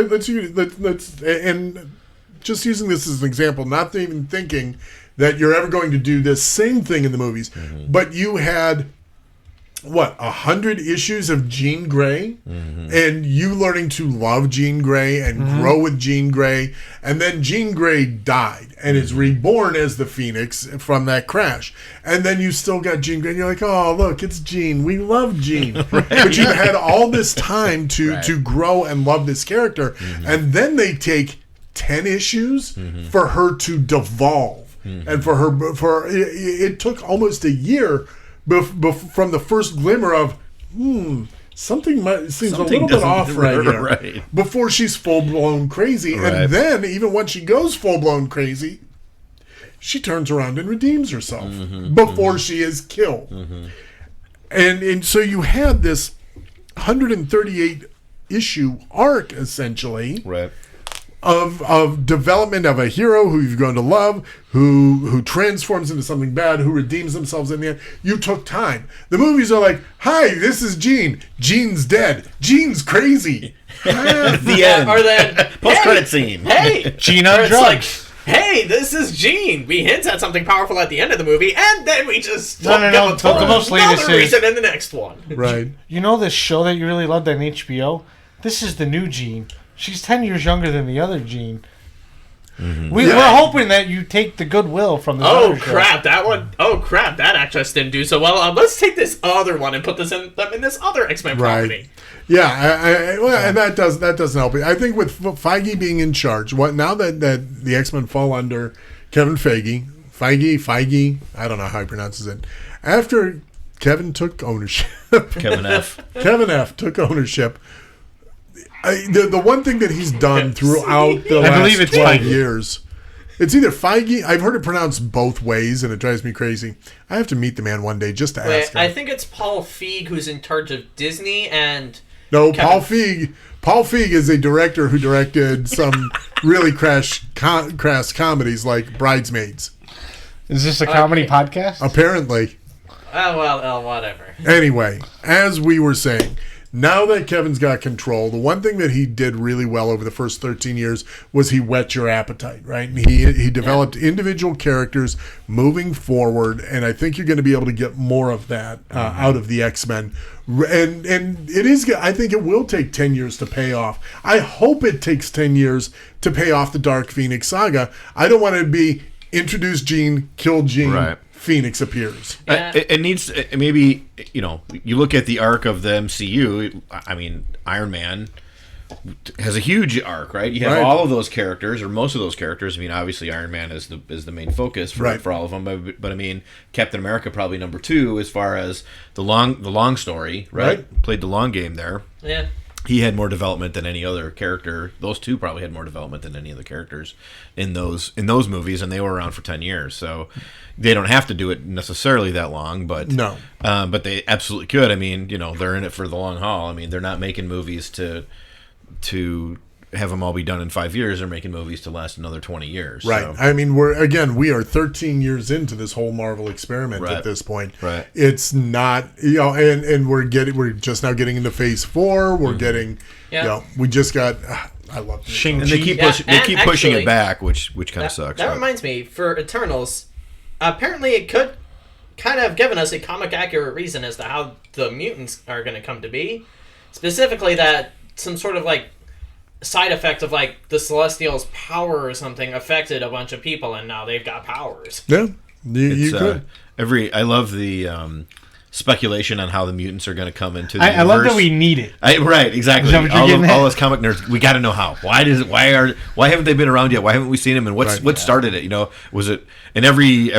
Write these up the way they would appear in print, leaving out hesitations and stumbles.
let's and just using this as an example, not even thinking that you're ever going to do this same thing in the movies, but you had 100 issues of Jean Grey, and you learning to love Jean Grey and grow with Jean Grey, and then Jean Grey died and is reborn as the Phoenix from that crash, and then you still got Jean Grey, and you're like, oh look, it's Jean, we love Jean, but you had all this time to grow and love this character, and then they take 10 issues for her to devolve, and for it took almost a year from the first glimmer of something seems a little bit off right here, before she's full-blown crazy, and then even when she goes full-blown crazy, she turns around and redeems herself before she is killed. And so you had this 138 issue arc essentially, of development of a hero who you've grown to love, who transforms into something bad, who redeems themselves in the end. You took time. The movies are like, hi, this is Jean. Jean's dead. Jean's crazy. The end. Or the post-credit scene. Hey, Jean on drugs. Hey, this is Jean. We hint at something powerful at the end of the movie, and then we just no. The most latest reason in the next one. Right. You know this show that you really loved on HBO? This is the new Jean. She's 10 years younger than the other Jean. We're hoping that you take the goodwill from the other show. That actress didn't do so well. Let's take this other one and put this in this other X-Men property. Yeah, and that doesn't help. I think with Feige being in charge, now that the X-Men fall under Kevin Feige, I don't know how he pronounces it. After Kevin took ownership, Kevin F took ownership. The one thing that he's done throughout the last 12 years, it's either Feige, I've heard it pronounced both ways, and it drives me crazy. I have to meet the man one day just to ask him. I think it's Paul Feig who's in charge of Disney, and... No, Paul Feig is a director who directed some really crass comedies like Bridesmaids. Is this a comedy podcast? Apparently. Oh, well, whatever. Anyway, as we were saying... Now that Kevin's got control, the one thing that he did really well over the first 13 years was he whet your appetite, right? And he developed individual characters moving forward, and I think you're going to be able to get more of that out of the X-Men. And it is. I think it will take 10 years to pay off. I hope it takes 10 years to pay off the Dark Phoenix saga. I don't want it to be introduce Jean, kill Jean. Right. Phoenix appears. Yeah. It needs, maybe, you look at the arc of the MCU, I mean, Iron Man has a huge arc, right? You have all of those characters, or most of those characters. I mean, obviously Iron Man is the main focus for all of them, but I mean, Captain America probably number 2 as far as the long story, right? Played the long game there. Yeah. He had more development than any other character. Those two probably had more development than any of the characters in those movies, and they were around for 10 years. So they don't have to do it necessarily that long, but but they absolutely could. I mean, they're in it for the long haul. I mean, they're not making movies to have them all be done in 5 years. They're making movies to last another 20 years. Right. So. I mean, we are 13 years into this whole Marvel experiment at this point. Right. It's not, and we're just now getting into phase 4. We're getting, we just got. I love this. Shang-Chi. And they keep pushing it back, which kind of sucks. That reminds me, for Eternals, apparently it could kind of have given us a comic accurate reason as to how the mutants are going to come to be. Specifically, that some sort of side effect of the Celestials' power or something affected a bunch of people, and now they've got powers. Yeah, you could. I love the speculation on how the mutants are going to come into the universe. I love that we need it. Right, exactly. All us comic nerds, we got to know how. Why haven't they been around yet? Why haven't we seen them? And what started it? Was it in every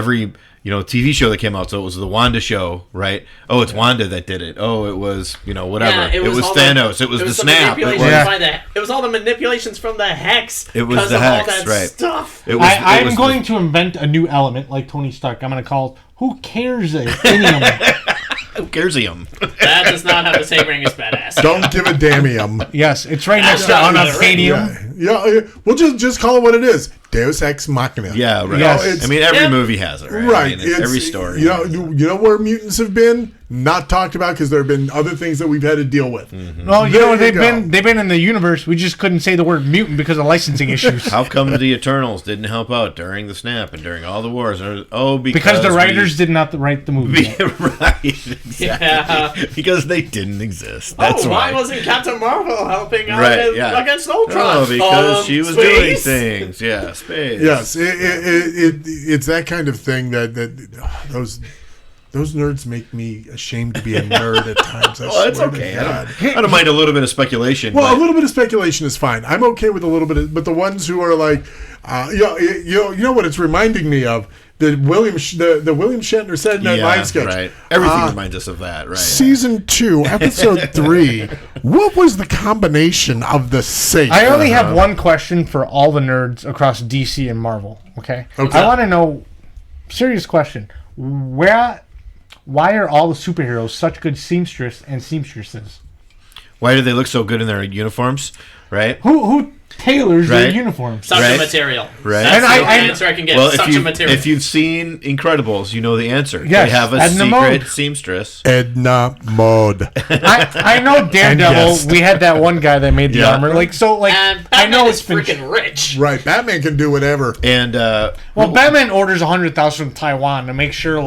TV show that came out? So it was the Wanda show, right? Oh, it's Wanda that did it. Oh, it was whatever. Yeah, it was Thanos. It was the snap. It was all the manipulations from the Hex. It was the Hex, all that right? Stuff. I'm going to invent a new element like Tony Stark. I'm going to call it "Who cares?" Who cares-ium? That does not have the same ring as badass. Don't give a damium. Yes, it's right next to unobtainium. Yeah, we'll just call it what it is. Deus Ex Machina. Yeah, right. Yes. Every movie has it, right? Right. I mean, every story. You know where mutants have been? not talked about because there have been other things that we've had to deal with. Well, you know, they've been in the universe. We just couldn't say the word mutant because of licensing issues. How come the Eternals didn't help out during the snap and during all the wars? Because the writers did not write the movie. Right, exactly. Yeah. Because they didn't exist. That's why why. wasn't Captain Marvel helping out Right, yeah. against Ultron? Oh, because she was doing space? things. Yeah, space. Yes, it's that kind of thing that those nerds make me ashamed to be a nerd at times. Well, it's okay. I don't mind a little bit of speculation. Well, a little bit of speculation is fine. I'm okay with a little bit, but the ones who are like, you know what it's reminding me of? The William Shatner Saturday Night Live sketch. Right. Everything reminds us of that, right? Season 2, episode 3. What was the combination of the safe? I only have one question for all the nerds across DC and Marvel. Okay. I want to know. Serious question. Why are all the superheroes such good seamstress and seamstresses? Why do they look so good in their uniforms? Right. Who tailors their uniforms? Such a material. Right. That's the answer I can get. Well, such a material. If you've seen Incredibles, you know the answer. Yes, They have a Edna secret Mode. seamstress. Edna Mode. I know Daredevil. We had that one guy that made the armor. and I Batman know is it's been freaking rich. Right, Batman can do whatever. And well, Batman orders 100,000 from Taiwan to make sure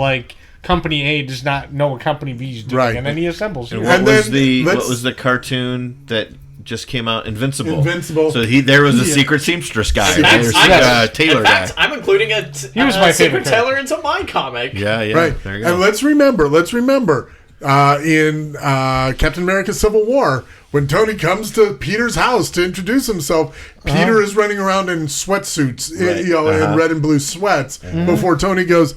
Company A does not know what Company B is doing, Right. and then he assembles. And it. what was the cartoon that just came out? Invincible. So there was a secret seamstress guy. Tailor guy. I'm including He was my secret favorite tailor into my comic. Yeah. Right. There you go. And let's remember, in Captain America Civil War, when Tony comes to Peter's house to introduce himself, Peter is running around in sweatsuits, in red and blue sweats, before Tony goes,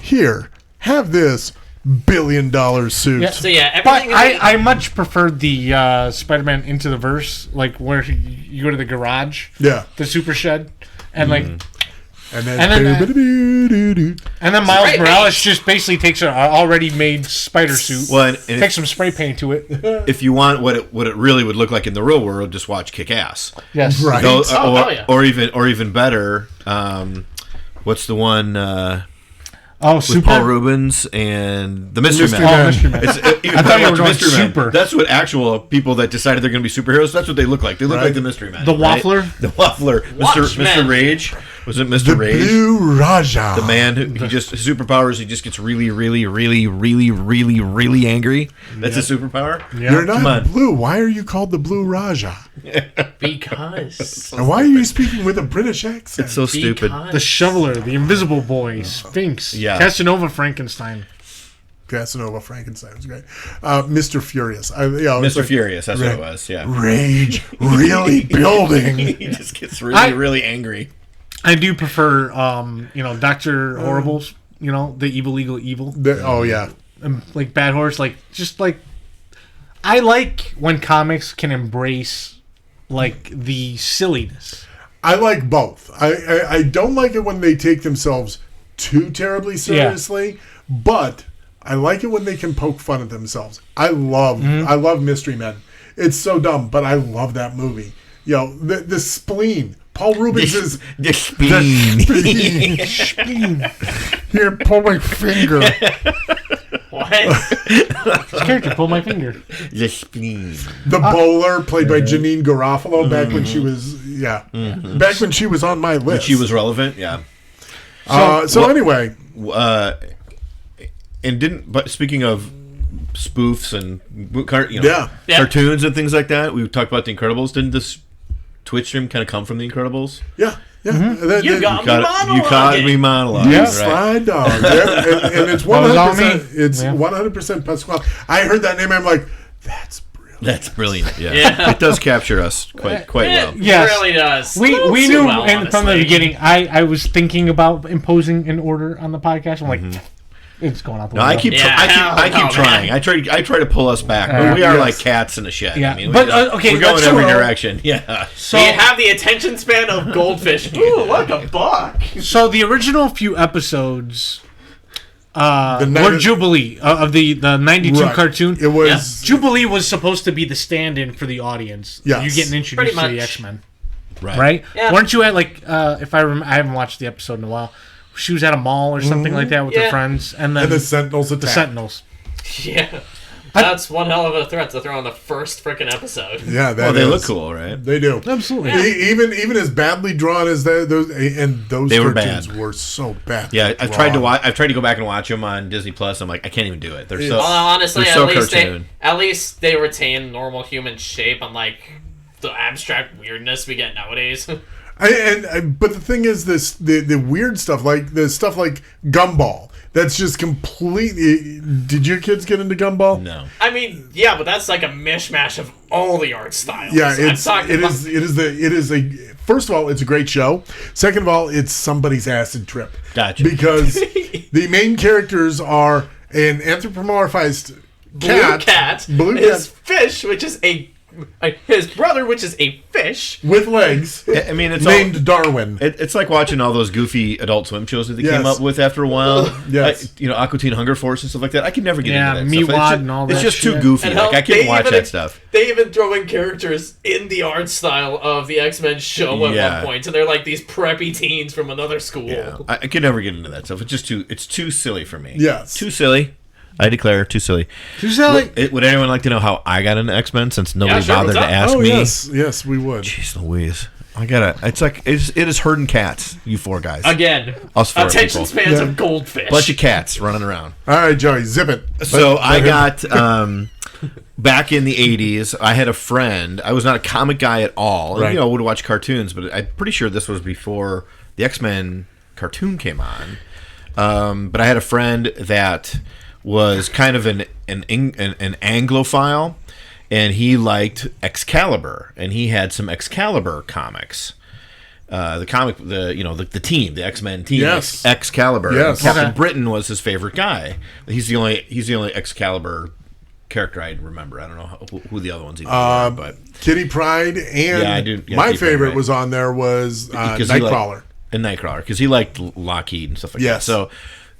"Here, have this $1 billion suit." Yeah. So yeah, But everything. I much preferred the Spider-Man Into the Verse, where you go to the garage, Yeah. the super shed, and And then Miles Spray Morales paint. just basically takes an already made spider suit, Well, and takes some spray paint to it. if you want what it really would look like in the real world, just watch Kick-Ass. Yes, Right. Or even better. What's the one? With Super. Paul Rubens and the Mystery Man. Oh, Mystery Man. I thought you were going Super. That's what actual people that decided they're going to be superheroes. That's what they look like. They look like the Mystery Man. The right? Waffler? The Waffler. Mr. Rage. Was it Mr. the Rage? Blue Raja. The man who his superpowers, he just gets really, really, really, really, really, really angry. That's his superpower. Yeah. You're Come not on. blue. Why are you called the Blue Raja? Because. And why are you speaking with a British accent? It's so stupid. The Shoveler, the Invisible Boy, Sphinx, Yeah. Casanova, Frankenstein. Casanova Frankenstein was great. Mr. Furious. Mr. Furious, that's what it was. Yeah. Rage really building. He just gets really, really angry. I do prefer, Dr. Horrible's, the evil. Oh, yeah. Like Bad Horse, I like when comics can embrace, the silliness. I like both. I don't like it when they take themselves too terribly seriously, but I like it when they can poke fun at themselves. I love Mystery Men. It's so dumb, but I love that movie. The spleen. Paul Rubens is the spleen. spleen. Here, pull my finger. What? This character pulled my finger. The spleen. The bowler, played by Janine Garofalo, back when she was back when she was on my list. She was relevant, yeah. Anyway, but speaking of spoofs and cartoons and things like that, we talked about the Incredibles. Didn't this Twitch stream kind of come from the Incredibles? yeah. You got me monologuing. You caught me monologuing. Yes, right. Sly Dog. And it's 100%. It's 100% Pasquale. I heard that name. I'm like, that's brilliant. That's brilliant. Yeah. It does capture us quite well. Yes. It really does. We Too knew well, from the honestly. beginning. I was thinking about imposing an order on the podcast. I'm like, it's going out the No, window. I keep trying. I try to pull us back. But we are like cats in a shed. Yeah. I mean, But, we're going let's every go. direction. Yeah. So, We have the attention span of goldfish. Ooh, look, a buck. so the original few episodes The were Jubilee of the 92 Right. cartoon. It was Jubilee was supposed to be the stand-in for the audience. Yes. You getting introduced Pretty to the much. X-Men, Right. right? Yeah. Weren't you at if I haven't watched the episode in a while. She was at a mall or something like that with her Yeah. friends, and then and the Sentinels the attack. Sentinels. Yeah. That's one hell of a threat to throw on the first freaking episode. Yeah, they look cool, right? They do. Absolutely. Yeah. Even as badly drawn as those they were cartoons bad. were so bad. Yeah, I've tried to go back and watch them on Disney Plus. I'm like, I can't even do it. They're so honestly, they're so cartoon. At least they retain normal human shape, unlike the abstract weirdness we get nowadays. But the thing is, the weird stuff like Gumball. That's just completely. Did your kids get into Gumball? No. I mean, yeah, but that's like a mishmash of all the art styles. Yeah, it is a. First of all, it's a great show. Second of all, it's somebody's acid trip. Gotcha. Because the main characters are an anthropomorphized blue cat, fish, which is his brother, which is a fish with legs. I mean, it's named Darwin. It's like watching all those goofy Adult Swim shows that they came up with after a while. Yes, Aqua Teen Hunger Force and stuff like that. I could never get into that Meatwad stuff. and all that. It's just shit. too goofy. Like I can't watch that stuff. They even throw in characters in the art style of the X-Men show at one point, so they're like these preppy teens from another school. Yeah. I could never get into that stuff. It's too silly for me. Yes, too silly. I declare, too silly. Too silly. Would anyone like to know how I got into X-Men? Since nobody bothered to ask me. Yes, we would. Jeez Louise, it is herding cats. You four guys. Again, us four attention people. spans of goldfish. Bunch of cats running around. All right, Joey, zip it. So I got back in the 80s. I had a friend. I was not a comic guy at all. Right. I would watch cartoons, but I'm pretty sure this was before the X-Men cartoon came on. But I had a friend that was kind of an Anglophile, and he liked Excalibur, and he had some Excalibur comics. The team, the X-Men team, yes. Excalibur. Yes. Captain Britain was his favorite guy. He's the only Excalibur character I remember. I don't know who the other ones even were, but Kitty Pryde and I do. Yeah, my Kitty favorite Pryde, was on there was Nightcrawler. Nightcrawler, because he liked Lockheed and stuff like that.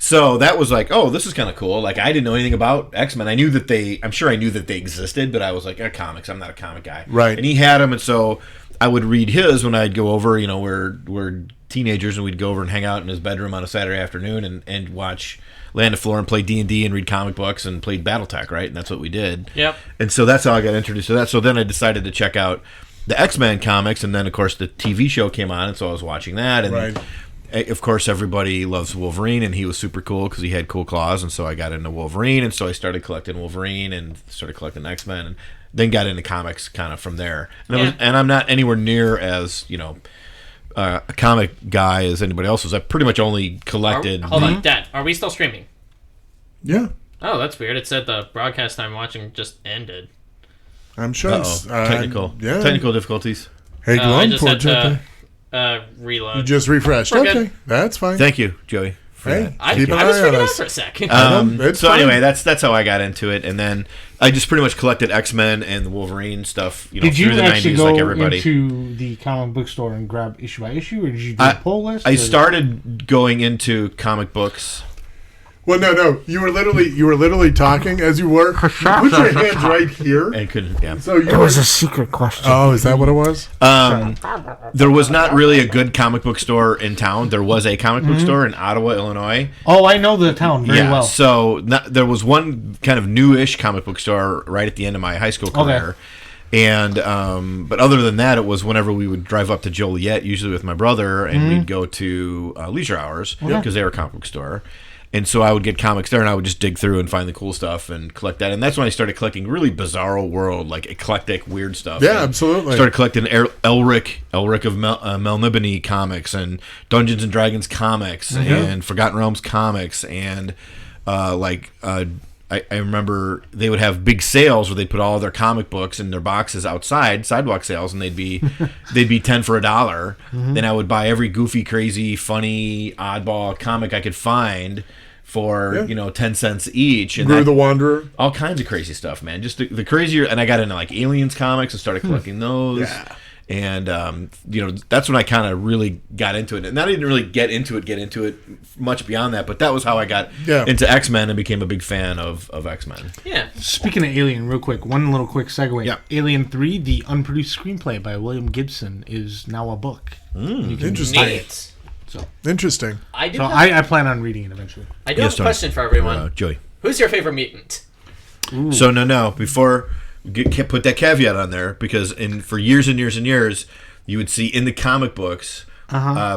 So that was like, oh, this is kind of cool. Like, I didn't know anything about X-Men. I'm sure I knew that they existed, but I was like, comics. I'm not a comic guy. Right. And he had them, and so I would read his when I'd go over. We're teenagers, and we'd go over and hang out in his bedroom on a Saturday afternoon and watch Land of Floor and play D&D and read comic books and played BattleTech, right? And that's what we did. Yep. And so that's how I got introduced to that. So then I decided to check out the X-Men comics, and then, of course, the TV show came on, and so I was watching that. And right. Of course, everybody loves Wolverine, and he was super cool because he had cool claws, and so I got into Wolverine, and so I started collecting Wolverine and started collecting X-Men, and then got into comics kind of from there. And I'm not anywhere near as, a comic guy as anybody else was. I pretty much only collected... Hold on, Dad, are we still streaming? Yeah. Oh, that's weird. It said the broadcast I'm watching just ended. I'm sure it's... Technical difficulties. Hey, I just had to reload. You just refreshed. We're okay, good. That's fine. Thank you, Joey. Hey, I was freaking out for a second. Anyway, that's how I got into it, and then I just pretty much collected X-Men and the Wolverine stuff. Did through the actually 90s, go like everybody. into the comic book store and grab issue by issue, or did you do a pull list? I started going into comic books. Well, no. You were literally talking as you were. Put your hands right here. And couldn't. Yeah. So it was a secret question. Oh, is that what it was? There was not really a good comic book store in town. There was a comic book store in Ottawa, Illinois. Oh, I know the town very well. So there was one kind of newish comic book store right at the end of my high school career. Okay. And but other than that, it was whenever we would drive up to Joliet, usually with my brother, and we'd go to leisure hours because they were a comic book store. And so I would get comics there, and I would just dig through and find the cool stuff and collect that. And that's when I started collecting really bizarro world, like eclectic, weird stuff. Yeah, absolutely. Started collecting Elric of Melnibone comics and Dungeons and Dragons comics and Forgotten Realms comics and I remember they would have big sales where they'd put all their comic books in their boxes outside, sidewalk sales, and they'd be 10 for $1. Then I would buy every goofy, crazy, funny, oddball comic I could find for 10 cents each. And Grew the Wanderer, all kinds of crazy stuff, man. Just the crazier. And I got into like Aliens comics and started collecting those. Yeah. And that's when I kind of really got into it. And I didn't really get into it much beyond that, but that was how I got into X-Men and became a big fan of X-Men. Yeah. Speaking of Alien, real quick, one little quick segue. Yeah. Alien 3, the unproduced screenplay by William Gibson, is now a book. Interesting. Interesting. I plan on reading it eventually. I do have a question for everyone. Joey. Who's your favorite mutant? So no. Before put that caveat on there, because for years and years and years, you would see in the comic books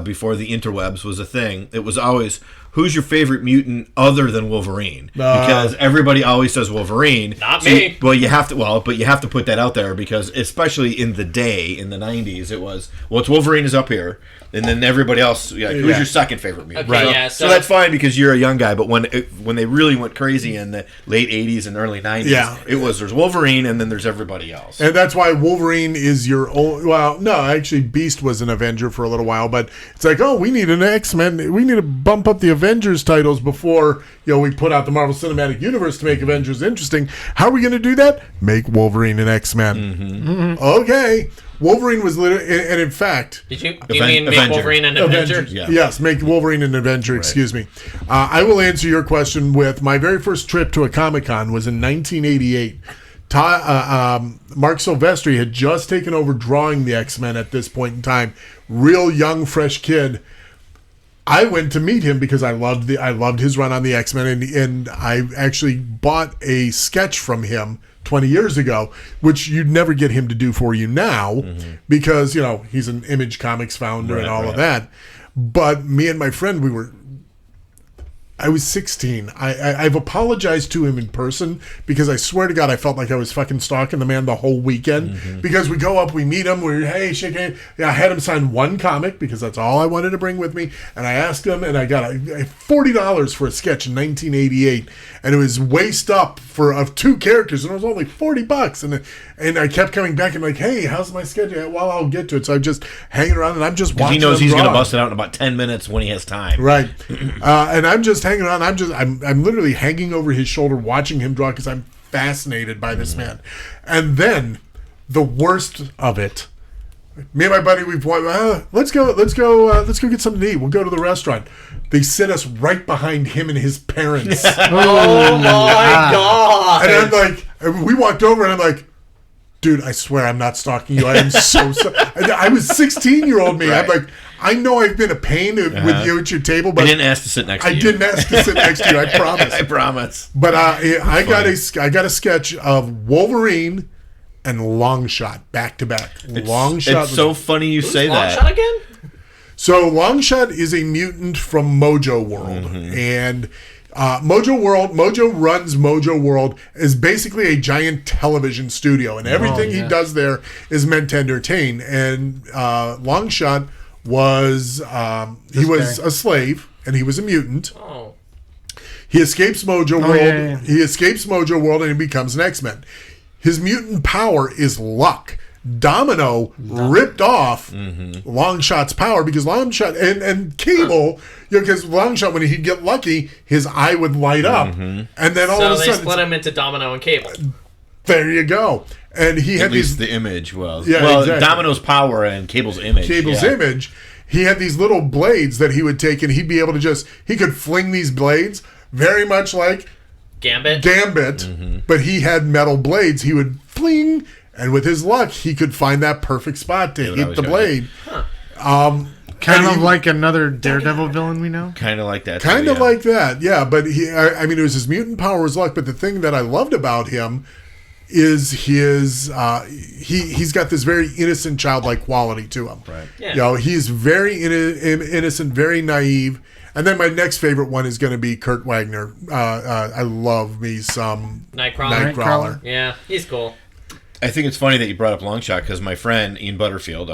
before the interwebs was a thing. It was always, who's your favorite mutant other than Wolverine? Because everybody always says Wolverine. Not me. Well, you have to. Well, but you have to put that out there because, especially in the day in the '90s, it was it's Wolverine is up here, and then everybody else. Who's your second favorite mutant? Okay, right. Yeah, so that's fine because you're a young guy. But when they really went crazy in the late '80s and early '90s, there's Wolverine and then there's everybody else. And that's why Wolverine is your own. Well, no, actually, Beast was an Avenger for a little while, but it's like, we need an X-Men. We need to bump up the Avengers titles before we put out the Marvel Cinematic Universe to make Avengers interesting. How are we going to do that? Make Wolverine an X-Men. Mm-hmm. Okay. Wolverine was literally, and in fact, do you mean make Wolverine an Avenger? Yeah. Yes, make Wolverine an Avenger. Excuse me. I will answer your question with my very first trip to a Comic-Con was in 1988. Mark Silvestri had just taken over drawing the X-Men at this point in time. Real young, fresh kid. I went to meet him because I loved his run on the X-Men, and I actually bought a sketch from him 20 years ago, which you'd never get him to do for you now because, he's an Image Comics founder and all of that. But me and my friend, I was 16. I've apologized to him in person because I swear to God I felt like I was fucking stalking the man the whole weekend because we go up, we meet him, hey, shake hands. Yeah, I had him sign one comic because that's all I wanted to bring with me, and I asked him, and I got $40 for a sketch in 1988, and it was waist up of two characters, and it was only $40, and I kept coming back and like, hey, how's my schedule? Well, I'll get to it. So I'm just hanging around, and I'm just watching. He knows he's going to bust it out in about 10 minutes when he has time. Right. And I'm just hanging around. I'm literally hanging over his shoulder watching him draw because I'm fascinated by this man. And then the worst of it, me and my buddy, let's go get something to eat. We'll go to the restaurant. They sit us right behind him and his parents. Oh my God. And I'm like, we walked over and I'm like, dude, I swear I'm not stalking you. I am so I was 16-year-old me. Right. I'm like, I know I've been a pain with you at your table, but I didn't ask to sit next to you. I didn't ask to sit next to you. I promise. I promise. But I got a sketch of Wolverine and Longshot back to back. Longshot. It's so funny you say that. Longshot again? So Longshot is a mutant from Mojo World, and Mojo runs Mojo World is basically a giant television studio, and everything he does there is meant to entertain. And Longshot was a slave, and he was a mutant. Oh. He escapes Mojo World. Yeah. He escapes Mojo World, and he becomes an X-Men. His mutant power is luck. Domino ripped off Longshot's power because Longshot and Cable, because Longshot, when he'd get lucky, his eye would light up, and then all of a sudden they split him into Domino and Cable. There you go. And he had the image was exactly. Domino's power and Cable's image. Image. He had these little blades that he would take, and he'd be able to he could fling these blades very much like Gambit, but he had metal blades. He would fling. And with his luck, he could find that perfect spot to hit the blade. Kind of like another Daredevil villain we know? Kind of like that. Kind of like that, yeah. But it was his mutant power, his luck. But the thing that I loved about him is he's got this very innocent, childlike quality to him. Right. Yeah. He's very innocent, very naive. And then my next favorite one is going to be Kurt Wagner. I love me some Nightcrawler. Yeah, he's cool. I think it's funny that you brought up Longshot because my friend Ian Butterfield,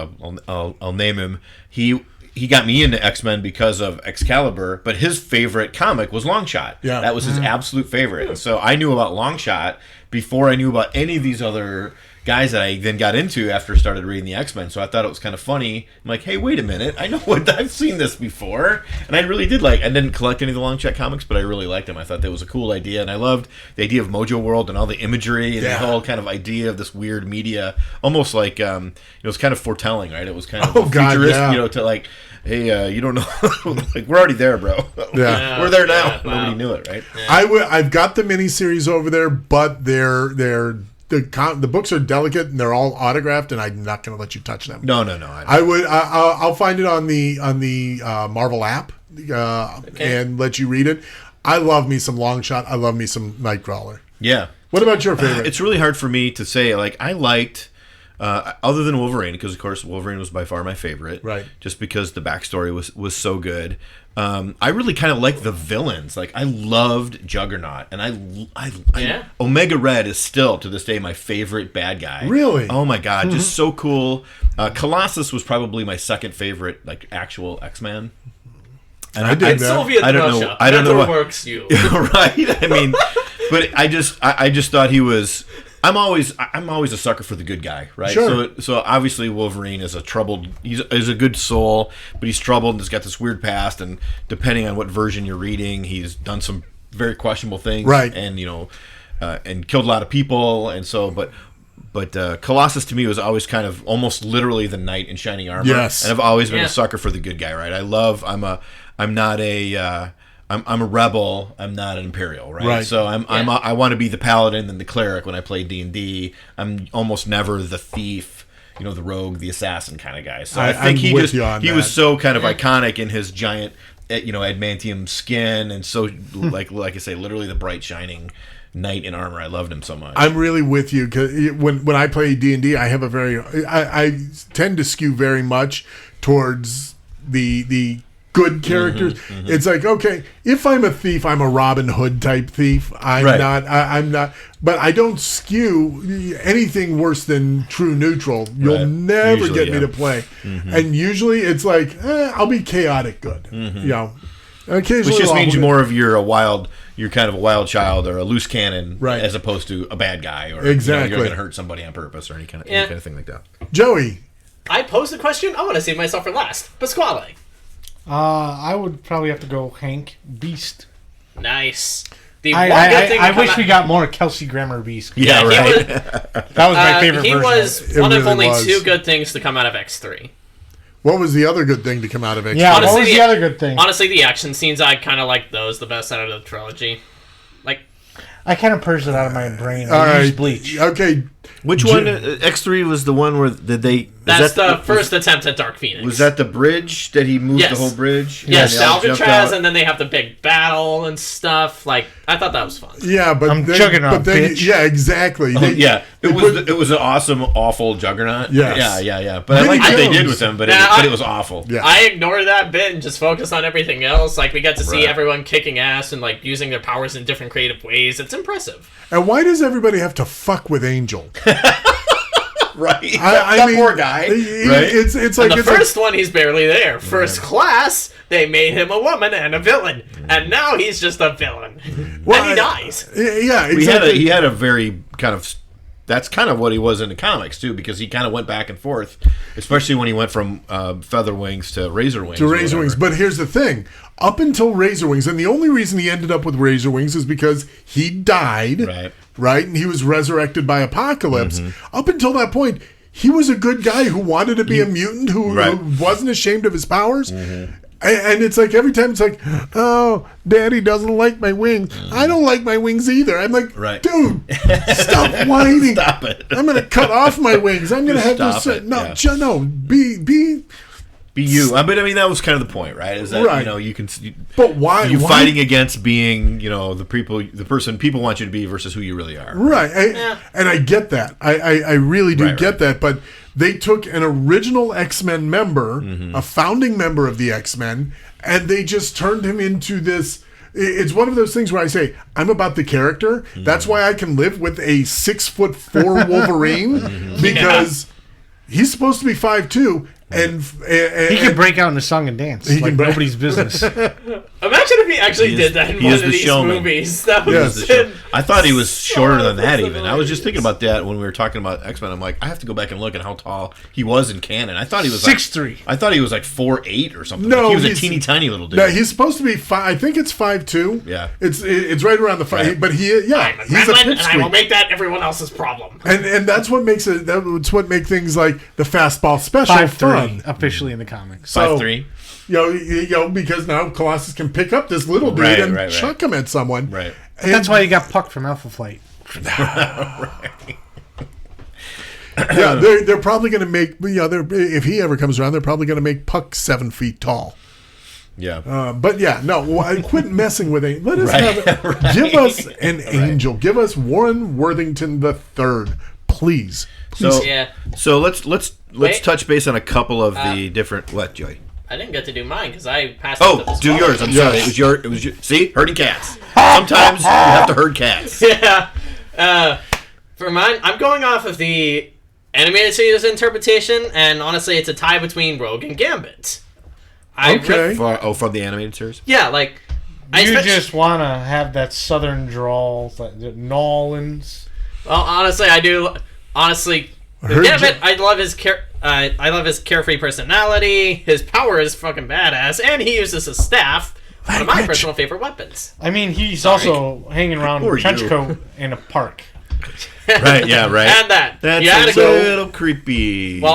I'll name him. He got me into X-Men because of Excalibur, but his favorite comic was Longshot. Yeah, that was his absolute favorite. And so I knew about Longshot before I knew about any of these other guys that I then got into after I started reading the X-Men. So I thought it was kind of funny. I'm like, hey, wait a minute, I know I've seen this before, and I really did I didn't collect any of the Longshot comics, but I really liked them. I thought that was a cool idea, and I loved the idea of Mojo World and all the imagery and the whole kind of idea of this weird media, almost like it was kind of foretelling, right? It was kind of futuristic, to hey, you don't know, we're already there, bro. Yeah, we're there now. Wow. Nobody knew it, right? Yeah. I've got the miniseries over there, but the books are delicate and they're all autographed, and I'm not going to let you touch them. No. I'll find it on the Marvel app and let you read it. I love me some Longshot. I love me some Nightcrawler. Yeah. What about your favorite? It's really hard for me to say. Like, I liked, other than Wolverine, because of course Wolverine was by far my favorite, right? Just because the backstory was so good. I really kind of liked the villains. Like, I loved Juggernaut, and I Omega Red is still to this day my favorite bad guy. Really? Oh my god, just so cool. Colossus was probably my second favorite, like, actual X-Men. And I did that. Soviet I don't Russia. know. I don't know what works you. Right. I mean, but I just thought he was. I'm always a sucker for the good guy, right? Sure. So obviously Wolverine is a troubled. He's a good soul, but he's troubled and has got this weird past. And depending on what version you're reading, he's done some very questionable things, right? And and killed a lot of people. And so, but Colossus to me was always kind of almost literally the knight in shining armor. Yes. And I've always been a sucker for the good guy, right? I'm a rebel. I'm not an imperial, right? So I want to be the paladin and the cleric when I play D&D. I'm almost never the thief, the rogue, the assassin kind of guy. So I think he was so kind of iconic in his giant, adamantium skin, and so like I say, literally the bright shining knight in armor. I loved him so much. I'm really with you because when I play D&D, I have I tend to skew very much towards the good characters. It's like, okay, if I'm a thief, I'm a Robin Hood type thief. I'm not, but I don't skew anything worse than true neutral. You'll never usually, get me to play. And usually it's like, I'll be chaotic good. Occasionally, which just means you're kind of a wild child or a loose cannon, as opposed to a bad guy, or exactly you're going to hurt somebody on purpose or any kind of thing like that. Joey, I posed the question. I want to save myself for last. Pasquale. I would probably have to go Hank Beast. Nice. I wish we got more Kelsey Grammer Beast. Yeah, right. That was my favorite version. He was one of only two good things to come out of X3. What was the other good thing to come out of X3? Yeah, honestly, what was the other good thing? Honestly, the action scenes, I kind of like those the best out of the trilogy. Like, I kind of purged it out of my brain. I used Bleach. Okay. Which one? X3 was the one where That's the first attempt at Dark Phoenix. Was that the bridge that he moved the whole bridge? Yes, Alcatraz, and then they have the big battle and stuff. Like, I thought that was fun. Yeah, but bitch. Yeah, exactly. It was an awesome, awful Juggernaut. Yes. Yeah. But I like what they did with him, but it was awful. Yeah. I ignored that bit and just focused on everything else. Like, we got to see everyone kicking ass and like using their powers in different creative ways. It's impressive. And why does everybody have to fuck with Angel? Right. I mean, poor guy. Right? It's like the first one, he's barely there. First class, they made him a woman and a villain, and now he's just a villain, and he dies. Yeah, exactly. He had a very kind of. That's kind of what he was in the comics too, because he kind of went back and forth, especially when he went from Feather Wings to Razor Wings. But here's the thing: up until Razor Wings, and the only reason he ended up with Razor Wings is because he died. Right, and he was resurrected by Apocalypse. Up until that point, he was a good guy who wanted to be a mutant, who wasn't ashamed of his powers. And it's like every time it's like, oh, Daddy doesn't like my wings. I don't like my wings either. I'm like, dude, stop whining. Stop it. I'm going to cut off my wings. I'm going to have to be you. But I mean, that was kind of the point, right? Is that you can. But why? Fighting against being the person people want you to be versus who you really are. Right. And I get that. I really do get that. But they took an original X-Men member, a founding member of the X-Men, and they just turned him into this. It's one of those things where I say, I'm about the character. That's why I can live with a 6'4" Wolverine, because he's supposed to be 5'2". And he can break out in a song and dance like nobody's business. Imagine if he actually did that in one of these movies. That was I thought he was shorter than that even. I was just thinking about that when we were talking about X-Men. I'm like, I have to go back and look at how tall he was in canon. I thought he was 6'3". I thought he was like 4'8" or something. No, he was a teeny tiny little dude. No, he's supposed to be 5. I think it's 5'2". Yeah, it's right around the 5. Right. But he's a pipsqueak, and I will make that everyone else's problem. And that's what makes it. That's what makes things like the fastball special 5'3", fun. officially in the comics. 5'3". Because now Colossus can pick up this little dude and chuck him at someone. Right. And that's why he got Puck from Alpha Flight. Yeah, they're probably going to make. If he ever comes around, they're probably going to make Puck 7 feet tall. Yeah. But yeah, no, quit messing with it. Let us give us an angel. Give us Warren Worthington III, please. So let's touch base on a couple of the different. What, Joey? I didn't get to do mine because I passed. Do yours. I'm sorry. It was your. See, herding cats. Sometimes you have to herd cats. Yeah. For mine, I'm going off of the animated series interpretation, and honestly, it's a tie between Rogue and Gambit. From the animated series? Yeah, like... You just want to have that southern drawl, the Nolans. Well, honestly, I do. Honestly, Gambit, I love his carefree personality. His power is fucking badass, and he uses a staff. One of my personal favorite weapons. I mean, he's also hanging around in a trench coat in a park. Right, yeah, right. And that's a little creepy. Well,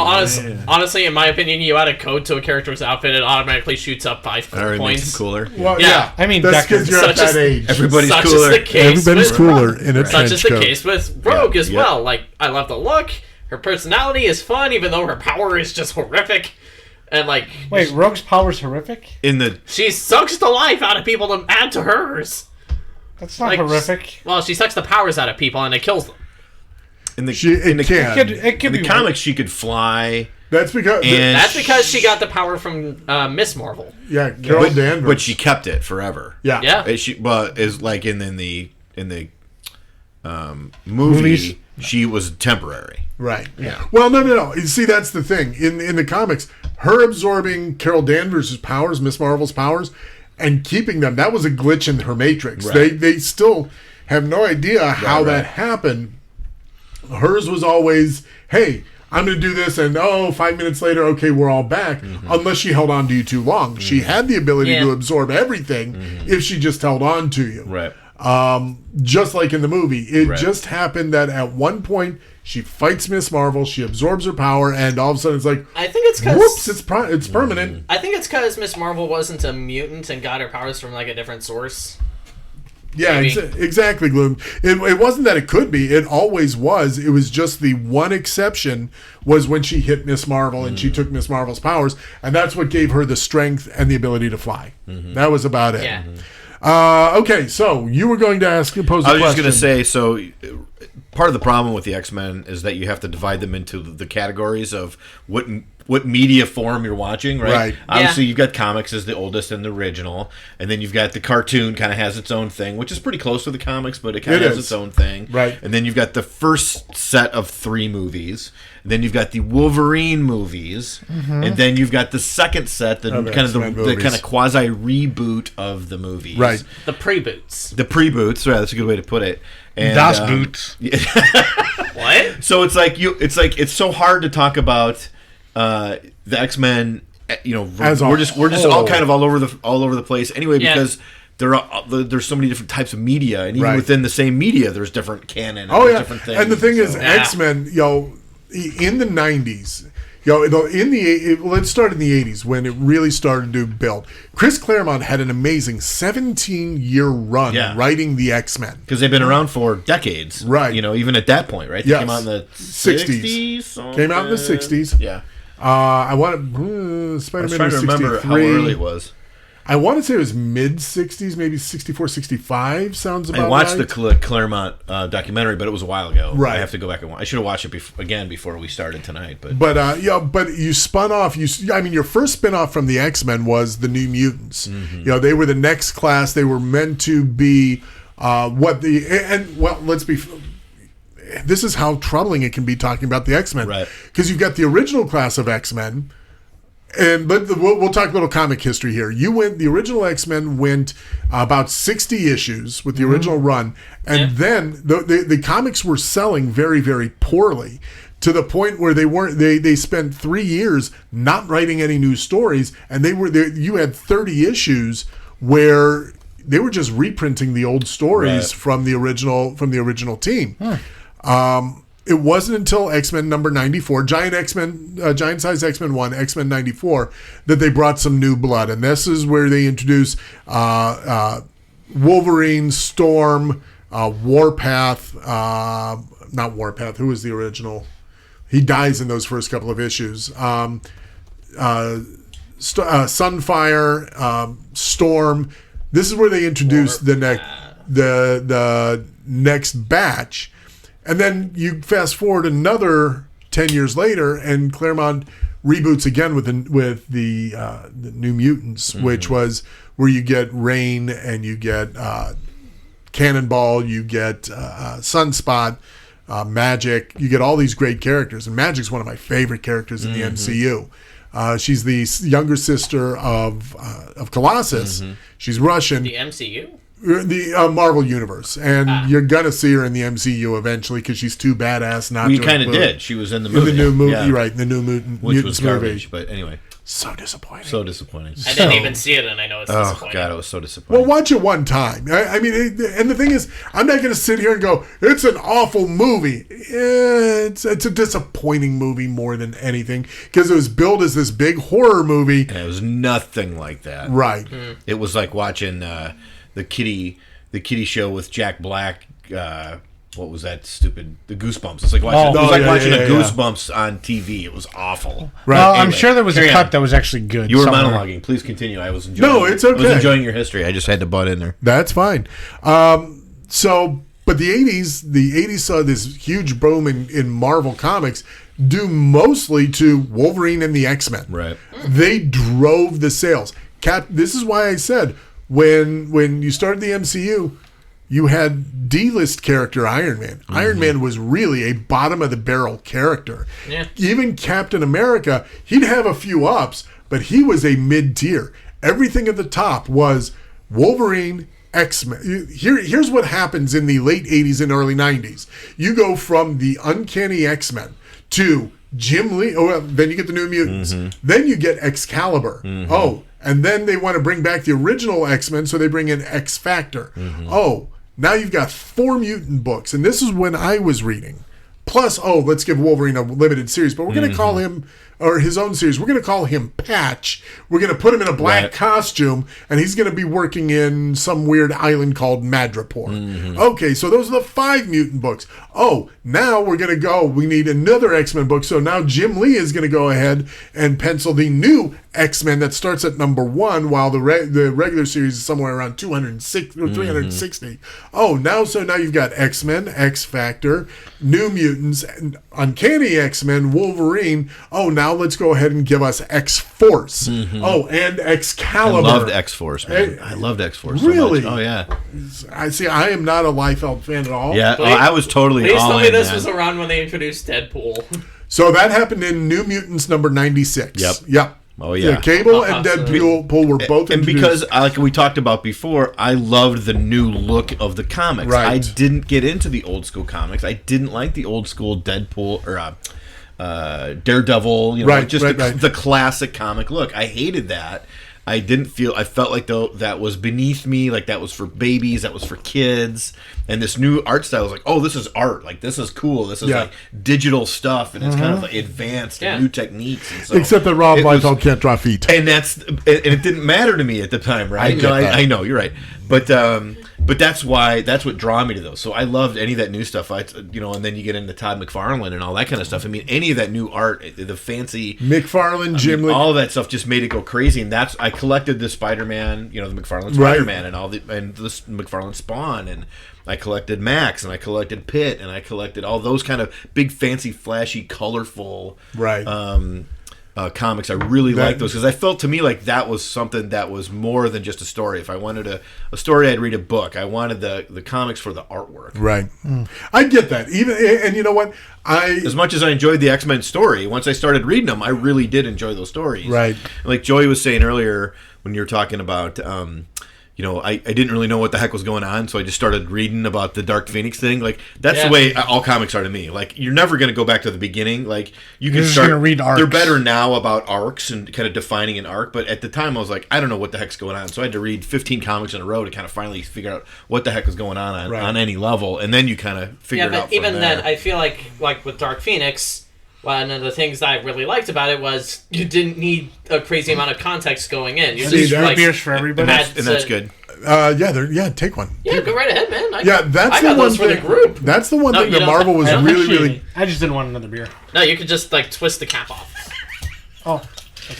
honestly, in my opinion, you add a code to a character's outfit, it automatically shoots up 5 points. Makes it cooler. Well, yeah. I mean, that's because you're at that age. Everybody's cooler. Everybody's cooler in a trench coat. Such is the case with Rogue as well. Like, I love the look. Her personality is fun, even though her power is just horrific. And like, wait, Rogue's power's horrific? She sucks the life out of people to add to hers. That's not horrific. Well, she sucks the powers out of people and it kills them. In the comics, she could fly. That's because she got the power from Miss Marvel. Yeah, Carol Danvers. But she kept it forever. Yeah. But is like in the movie, she was temporary. Right. Yeah. Well, no. You see, that's the thing. In the comics, her absorbing Carol Danvers' powers, Miss Marvel's powers, and keeping them, that was a glitch in her matrix. Right. They still have no idea how that happened. Hers was always, hey, I'm going to do this, and 5 minutes later, okay, we're all back. Mm-hmm. Unless she held on to you too long. Mm-hmm. She had the ability to absorb everything if she just held on to you. Right. Just like in the movie. It just happened that at one point, she fights Miss Marvel, she absorbs her power, and all of a sudden it's like, I think it's because... Whoops, it's permanent. I think it's because Miss Marvel wasn't a mutant and got her powers from like a different source. Yeah, exactly, Gloom. It wasn't that it could be. It always was. It was just the one exception was when she hit Miss Marvel and she took Miss Marvel's powers, and that's what gave her the strength and the ability to fly. Mm-hmm. That was about it. Yeah. Okay, so you were going to pose a question. I was just going to say, so part of the problem with the X-Men is that you have to divide them into the categories of what media form you're watching, right? Obviously, you've got comics as the oldest and the original, and then you've got the cartoon kind of has its own thing, which is pretty close to the comics, but it kind of has its own thing. Right. And then you've got the first set of 3 movies. Then you've got the Wolverine movies, and then you've got the second set, the kind of quasi reboot of the movies, right? The pre-boots. Yeah, that's a good way to put it. And, Das Boots. What? So it's so hard to talk about the X-Men. We're just all kind of all over the place anyway because. There's so many different types of media, and even within the same media, there's different canon. And different things. And the thing is, X-Men, in the 90s, let's start in the 80s when it really started to build. Chris Claremont had an amazing 17-year run writing the X-Men. Because they've been around for decades. Right. Even at that point, right? They came out in the 60s. Came out in the 60s. Yeah. I want to... Spider-Man I was trying to remember how early it was. I want to say it was mid-60s, maybe 64, 65, sounds about right. I watched the Claremont documentary, but it was a while ago. Right. I have to go back and watch. I should have watched it again before we started tonight. But you spun off. Your first spin-off from the X-Men was the New Mutants. Mm-hmm. They were the next class. They were meant to be let's be... This is how troubling it can be talking about the X-Men. Right. Because you've got the original class of X-Men, but we'll talk a little comic history here. The original X-Men went about 60 issues with the original run, and then the comics were selling very, very poorly to the point where they spent 3 years not writing any new stories, and you had 30 issues where they were just reprinting the old stories from the original team. It wasn't until X-Men number 94, Giant Size X-Men 1, X-Men 94, that they brought some new blood. And this is where they introduce Wolverine, Storm, Warpath, not Warpath, who was the original? He dies in those first couple of issues. Sunfire, Storm. This is where they introduced the next batch, and then you fast forward another 10 years later, and Claremont reboots again with the New Mutants, which was where you get Rain and you get Cannonball, you get Sunspot, Magic. You get all these great characters, and Magic's one of my favorite characters in the MCU. She's the younger sister of Colossus. She's Russian. The MCU? The Marvel Universe, and you're gonna see her in the MCU eventually because she's too badass not. We to kind of include. did. She was in the movie. In the new movie, yeah. right? The new Mutants Which was garbage, movie. but anyway, so disappointing. so disappointing. I didn't even see it, and I know it's Oh disappointing. god, it was so disappointing. Well, watch it one time. I mean, and the thing is, I'm not going to sit here and go, "It's an awful movie." It's a disappointing movie more than anything because it was billed as this big horror movie, and it was nothing like that. right? It was like watching the kitty show with Jack Black. What was that stupid? The Goosebumps. It's like watching. It was like watching a Goosebumps on TV. It was awful. Right. Well, Anyway, I'm sure there was a cut that was actually good. You were somewhere. monologuing. Please continue. I was enjoying. No, it's okay. I was enjoying your history. I just had to butt in there. That's fine. But the 80s saw this huge boom in Marvel Comics due mostly to Wolverine and the X-Men. Right. They drove the sales. This is why I said when you started the MCU, you had D-list character Iron Man. Iron Man was really a bottom-of-the-barrel character. Yeah. Even Captain America, he'd have a few ups, but he was a mid-tier. Everything at the top was Wolverine, X-Men. Here's what happens in the late 80s and early 90s. You go from the Uncanny X-Men to Jim Lee. Oh, well, then you get the New Mutants. Then you get Excalibur. Oh, and then they want to bring back the original X-Men, so they bring in X Factor. Oh, now you've got 4 mutant books, and this is when I was reading. Plus, let's give Wolverine a limited series, but we're going to call him, or his own series, we're going to call him Patch. We're going to put him in a black costume, and he's going to be working in some weird island called Madripoor. Okay, so those are the 5 mutant books. Oh, now we're going to go, we need another X-Men book, so now Jim Lee is going to go ahead and pencil the new X-Men that starts at number 1, while the regular series is somewhere around 206 or 360. Oh, now you've got X-Men, X Factor, New Mutants, Uncanny X-Men, Wolverine. Oh, now let's go ahead and give us X-Force. Oh, and Excalibur. I loved X-Force, man. I loved X-Force Really? so much. Oh, yeah. I see. I am not a Liefeld fan at all. Yeah, I was totally Please all tell me in, this man. was around when they introduced Deadpool. So that happened in New Mutants number 96. Yep. Oh, yeah. Cable and Deadpool were both And introduced. because, like we talked about before, I loved the new look of the comics. Right. I didn't get into the old school comics. I didn't like the old school Deadpool or Daredevil. The classic comic look. I hated that. I felt like that was beneath me, like that was for babies, that was for kids. And this new art style was like, oh, this is art. Like, this is cool. This is like digital stuff, and it's kind of like advanced and new techniques. And so except that Rob Liefeld can't draw feet. And it didn't matter to me at the time, right? I know, you're right. But that's what drew me to those. So I loved any of that new stuff. And then you get into Todd McFarlane and all that kind of stuff. I mean, any of that new art, the fancy McFarlane, Jim Lee, all of that stuff just made it go crazy. And I collected the Spider-Man, the McFarlane Spider-Man, and this McFarlane Spawn, and I collected Max, and I collected Pitt, and I collected all those kind of big, fancy, flashy, colorful comics. I really liked those because I felt to me like that was something that was more than just a story. If I wanted a story, I'd read a book. I wanted the comics for the artwork. Right. I get that. And you know what? As much as I enjoyed the X-Men story, once I started reading them, I really did enjoy those stories. Right. Like Joey was saying earlier when you were talking about I didn't really know what the heck was going on, so I just started reading about the Dark Phoenix thing. Like, that's the way all comics are to me. Like, you're never going to go back to the beginning. Like, you're just going to read arcs. They're better now about arcs and kind of defining an arc, but at the time I was like, I don't know what the heck's going on. So I had to read 15 comics in a row to kind of finally figure out what the heck was going on any level, and then you kind of figure it out from even there. then, I feel like with Dark Phoenix, one of the things that I really liked about it was you didn't need a crazy amount of context going in. You just beers for everybody, and that's good. Take one. Yeah, go right ahead, man. That's I the got one those thing. for the group. That's the one thing that Marvel was really. I just didn't want another beer. No, you could just twist the cap off. Oh,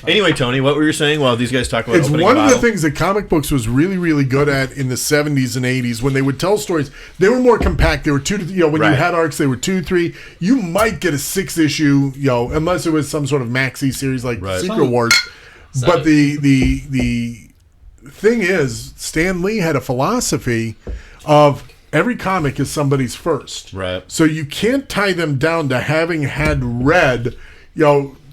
Anyway, Tony, what were you saying while these guys talk about it's opening one of bottle? the things that comic books was really, really good at in the 70s and 80s when they would tell stories. They were more compact. They were when you had arcs, they were 2, 3. You might get a 6-issue, unless it was some sort of maxi series like Secret Wars. But the thing is, Stan Lee had a philosophy of every comic is somebody's first. Right. So you can't tie them down to having had read,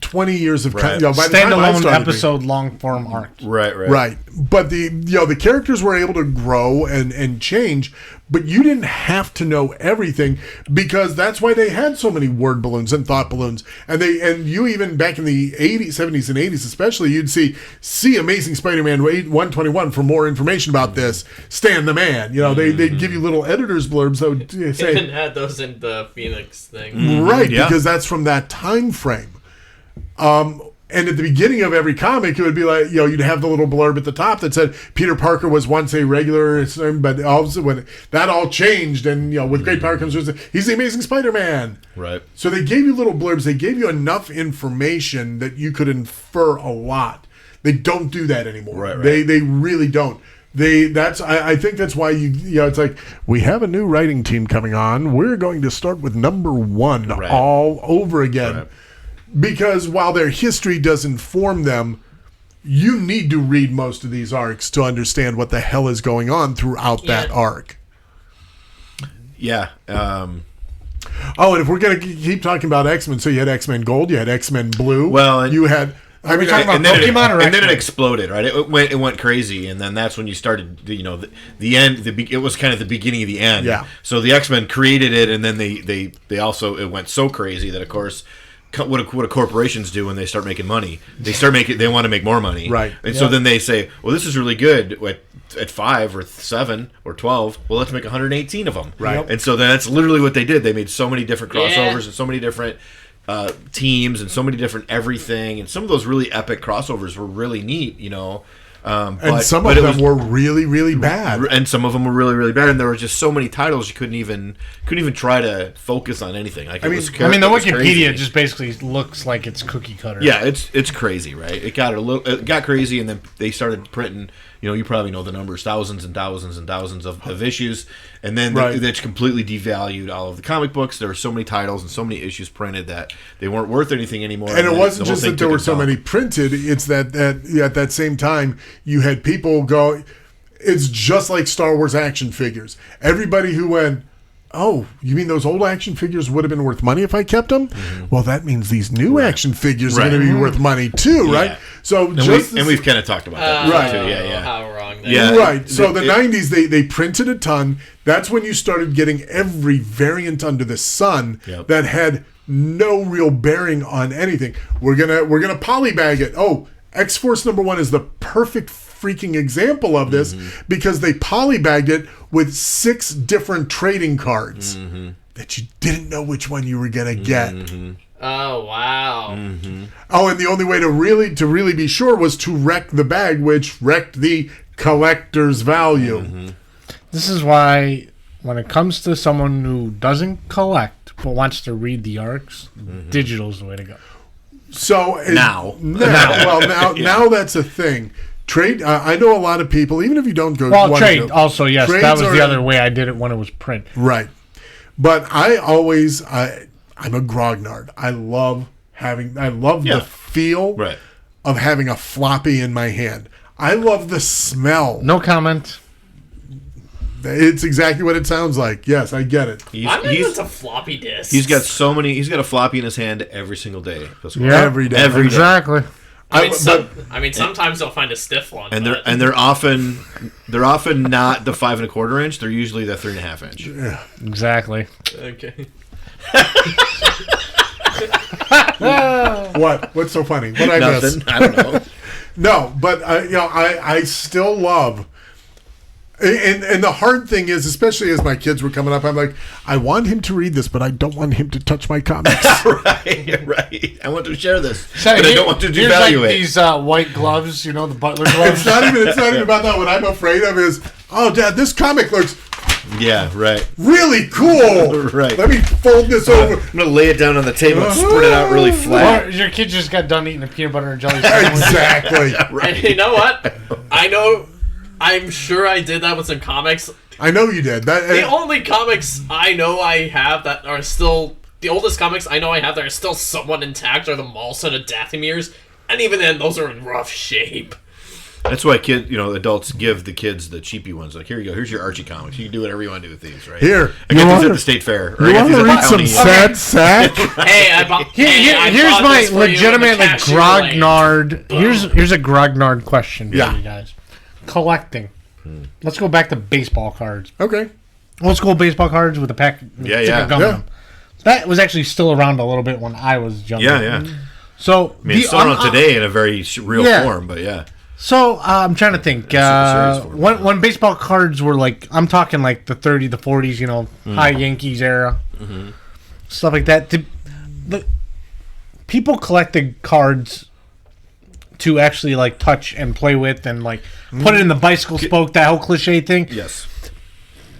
20 years of standalone episode long form arc. Right. But the characters were able to grow and change, but you didn't have to know everything because that's why they had so many word balloons and thought balloons. And you even back in the 80s, 70s and 80s especially, you'd see Amazing Spider-Man 121 for more information about this. Stan the Man. They'd give you little editor's blurbs that would say even had those in the Phoenix thing. Because that's from that time frame. And at the beginning of every comic, it would be like, you'd have the little blurb at the top that said Peter Parker was once a regular, but also when that all changed, and with great power comes he's the Amazing Spider-Man. Right. So they gave you little blurbs. They gave you enough information that you could infer a lot. They don't do that anymore. Right. They really don't. I think that's why it's like we have a new writing team coming on. We're going to start with number 1 all over again. Right. Because while their history does inform them, you need to read most of these arcs to understand what the hell is going on throughout that arc. Yeah. And if we're going to keep talking about X-Men, so you had X-Men Gold, you had X-Men Blue. Well, you had... talking about Pokemon and then it exploded, right? It went crazy, and then that's when you started. The end. It was kind of the beginning of the end. Yeah. So the X-Men created it, and then they also it went so crazy that of course. What do corporations do when they start making money? They want to make more money, right? And so then they say, "Well, this is really good at 5 or 7 or 12. Well, let's make 118 of them." Right. And so that's literally what they did. They made so many different crossovers and so many different teams and so many different everything. And some of those really epic crossovers were really neat, and some of them were really, really bad. And some of them were really, really bad. And there were just so many titles you couldn't even try to focus on anything. Like the Wikipedia just basically looks like it's cookie cutter. Yeah, it's crazy, right? It got crazy, and then they started printing. You probably know the numbers, thousands and thousands and thousands of issues, and then that's completely devalued all of the comic books. There were so many titles and so many issues printed that they weren't worth anything anymore. And it wasn't just that there were so many printed; it's that at that same time you had people go. It's just like Star Wars action figures. Everybody who went, oh, you mean those old action figures would have been worth money if I kept them? Mm-hmm. Well, that means these new action figures are going to be worth money too, right? So we've kind of talked about that too. Yeah. How wrong that is. Right. So the 90s, they printed a ton. That's when you started getting every variant under the sun that had no real bearing on anything. We're gonna polybag it. Oh, X-Force #1 is the perfect freaking example of this because they polybagged it with 6 different trading cards that you didn't know which one you were gonna get. Oh wow! Oh, and the only way to really be sure was to wreck the bag, which wrecked the collector's value. This is why, when it comes to someone who doesn't collect but wants to read the arcs, digital is the way to go. So now that's a thing. Trade. I know a lot of people, even if you don't go. Well, trade also, yes. That was the other way I did it when it was print. Right, but I'm a grognard. I love the feel of having a floppy in my hand. I love the smell. No comment. It's exactly what it sounds like. Yes, I get it. It's a floppy disk. He's got a floppy in his hand every single day. Every day. Exactly. Sometimes they'll find a stiff one, and they're often not the 5 1/4 inch. They're usually the 3 1/2 inch. Yeah. Exactly. Okay. What? What's so funny? What I Nothing. miss? I don't know. No, but I still love. And the hard thing is, especially as my kids were coming up, I'm like, I want him to read this, but I don't want him to touch my comics. right. I want to share this, but I don't want to devalue it. These white gloves, the butler gloves. It's not even about that. What I'm afraid of is, oh, Dad, this comic looks Yeah, right. Really cool. Right. Let me fold this over. I'm going to lay it down on the table and spread it out really flat. Or your kid just got done eating a peanut butter and jelly sandwich. Exactly. Right. And you know what? I'm sure I did that with some comics. I know you did. The only comics I know I have that are still... The oldest comics I know I have that are still somewhat intact are the Malson and Dathomires. And even then, those are in rough shape. That's why adults give the kids the cheapy ones. Like, here you go. Here's your Archie comics. You can do whatever you want to do with these, right? Here. I got these at the state fair. You want to read some sad sack? Hey, I bought... Here's my legitimate grognard... Here's a grognard question for you guys. Collecting. Let's go back to baseball cards. Okay. Old school baseball cards with a pack of gum. That was actually still around a little bit when I was younger. Yeah. So it's still around today in a very real form, but yeah. So I'm trying to think. When baseball cards were like, I'm talking like the 30s, the 40s, high Yankees era, stuff like that. The people collected cards to actually like touch and play with and like put it in the bicycle spoke, that whole cliche thing. Yes.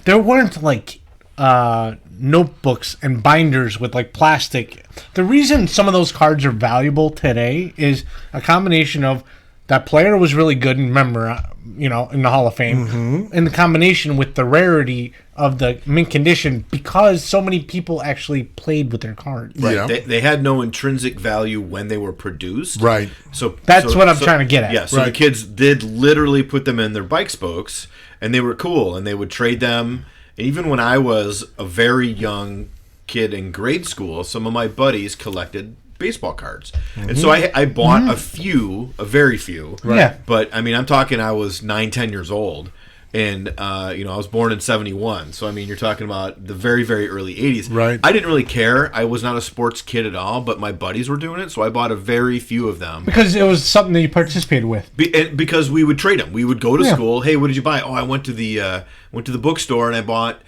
There weren't like notebooks and binders with like plastic. The reason some of those cards are valuable today is a combination of that player was really good and remember, in the Hall of Fame, in the combination with the rarity of the mint condition because so many people actually played with their cards. Right. Yeah. They had no intrinsic value when they were produced. Right. So that's what I'm trying to get at. Yeah. So the kids did literally put them in their bike spokes, and they were cool, and they would trade them. And even when I was a very young kid in grade school, some of my buddies collected baseball cards. And so I bought a very few. Right. Yeah. But, I'm talking I was 9, 10 years old. And, I was born in 71. So, you're talking about the very, very early 80s. Right. I didn't really care. I was not a sports kid at all, but my buddies were doing it. So I bought a very few of them. Because it was something that you participated with. Because we would trade them. We would go to school. Hey, what did you buy? Oh, I went to the bookstore and I bought...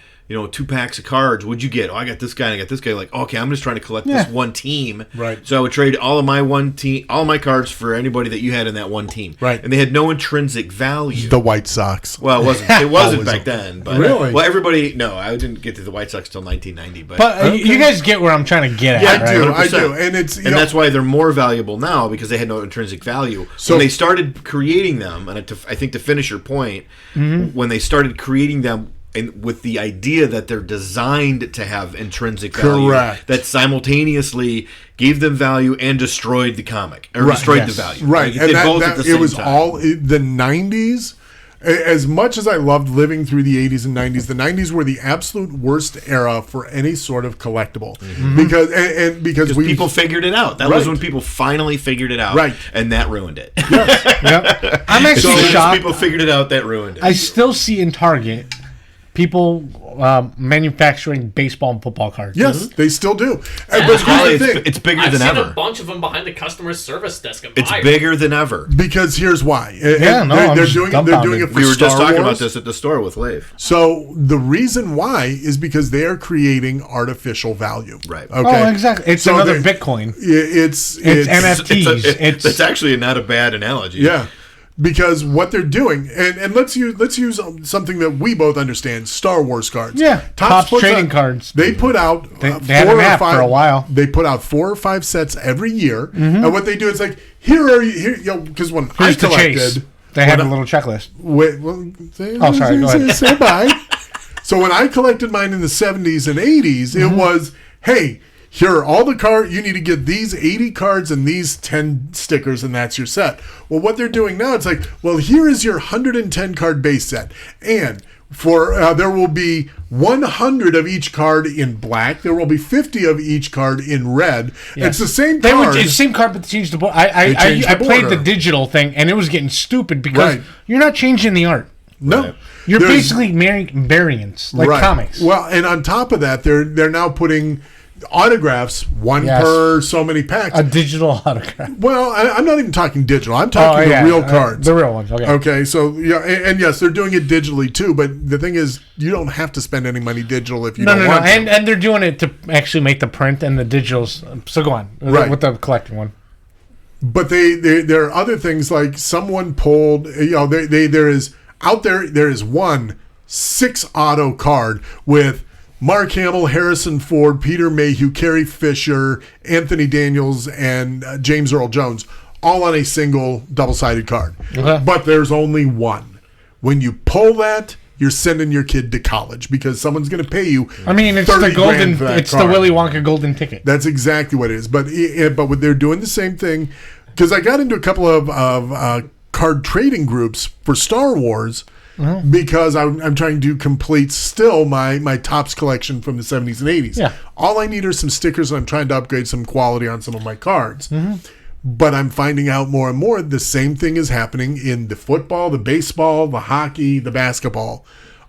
2 packs of cards. What'd you get? Oh, I got this guy and I got this guy. Like, okay, I'm just trying to collect this one team. Right. So I would trade all of my cards for anybody that you had in that one team. Right. And they had no intrinsic value. The White Sox. Well, it wasn't. It wasn't back then. But really? Well, everybody. No, I didn't get to the White Sox till 1990. But you guys get where I'm trying to get at. Yeah, right? I do. And that's why they're more valuable now because they had no intrinsic value. So when they started creating them, and I think to finish your point, when they started creating them. And with the idea that they're designed to have intrinsic value, correct, that simultaneously gave them value and destroyed the comic or destroyed the value. Right, and both at the same it was time. all the 90s. As much as I loved living through the 80s and 90s, the 90s were the absolute worst era for any sort of collectible because people figured it out. That was when people finally figured it out, right? And that ruined it. Yep. I'm actually shocked. People figured it out. That ruined it. I still see in Target people manufacturing baseball and football cards. Yes, they still do. But it's bigger than ever. I've seen a bunch of them behind the customer service desk. It's bigger than ever. Because here's why. They're doing it for We were just talking Wars. about this at the store with Leif. So the reason why is because they are creating artificial value. Right. Okay. Oh, exactly. It's another Bitcoin. It's NFTs. It's actually not a bad analogy. Yeah. Because what they're doing, and let's use something that we both understand: Star Wars cards. Yeah, Topps trading cards. They put out they had an app for a while. They put out 4 or 5 sets every year, and what they do is like, because when I collected, they had a little checklist. Sorry, go ahead. Say bye. So when I collected mine in the 70s and 80s, it was, hey. Here are all the cards. You need to get these 80 cards and these 10 stickers, and that's your set. Well, what they're doing now, it's like, well, here is your 110 card base set. And for there will be 100 of each card in black. There will be 50 of each card in red. Yeah. It's the same card. It's the same card, but they changed the board. I played the digital thing, and it was getting stupid because you're not changing the art. No. Right. You're basically marrying variants, like comics. Well, and on top of that, they're now putting autographs, one per so many packs. A digital autograph. Well, I'm not even talking digital. I'm talking the real cards. The real ones, okay. Okay, so, and yes, they're doing it digitally too, but the thing is, you don't have to spend any money digital if you don't want to. And they're doing it to actually make the print and the digitals. So go on, with the collecting one. But there are other things like someone pulled, there is one 6 auto card with Mark Hamill, Harrison Ford, Peter Mayhew, Carrie Fisher, Anthony Daniels, and James Earl Jones, all on a single double-sided card. Okay. But there's only one. When you pull that, you're sending your kid to college because someone's going to pay you. I mean, it's the golden. It's the Willy Wonka golden ticket. That's exactly what it is. But they're doing the same thing because I got into a couple of card trading groups for Star Wars. Because I'm trying to complete still my Topps collection from the 70s and 80s. Yeah. All I need are some stickers, and I'm trying to upgrade some quality on some of my cards. But I'm finding out more and more the same thing is happening in the football, the baseball, the hockey, the basketball,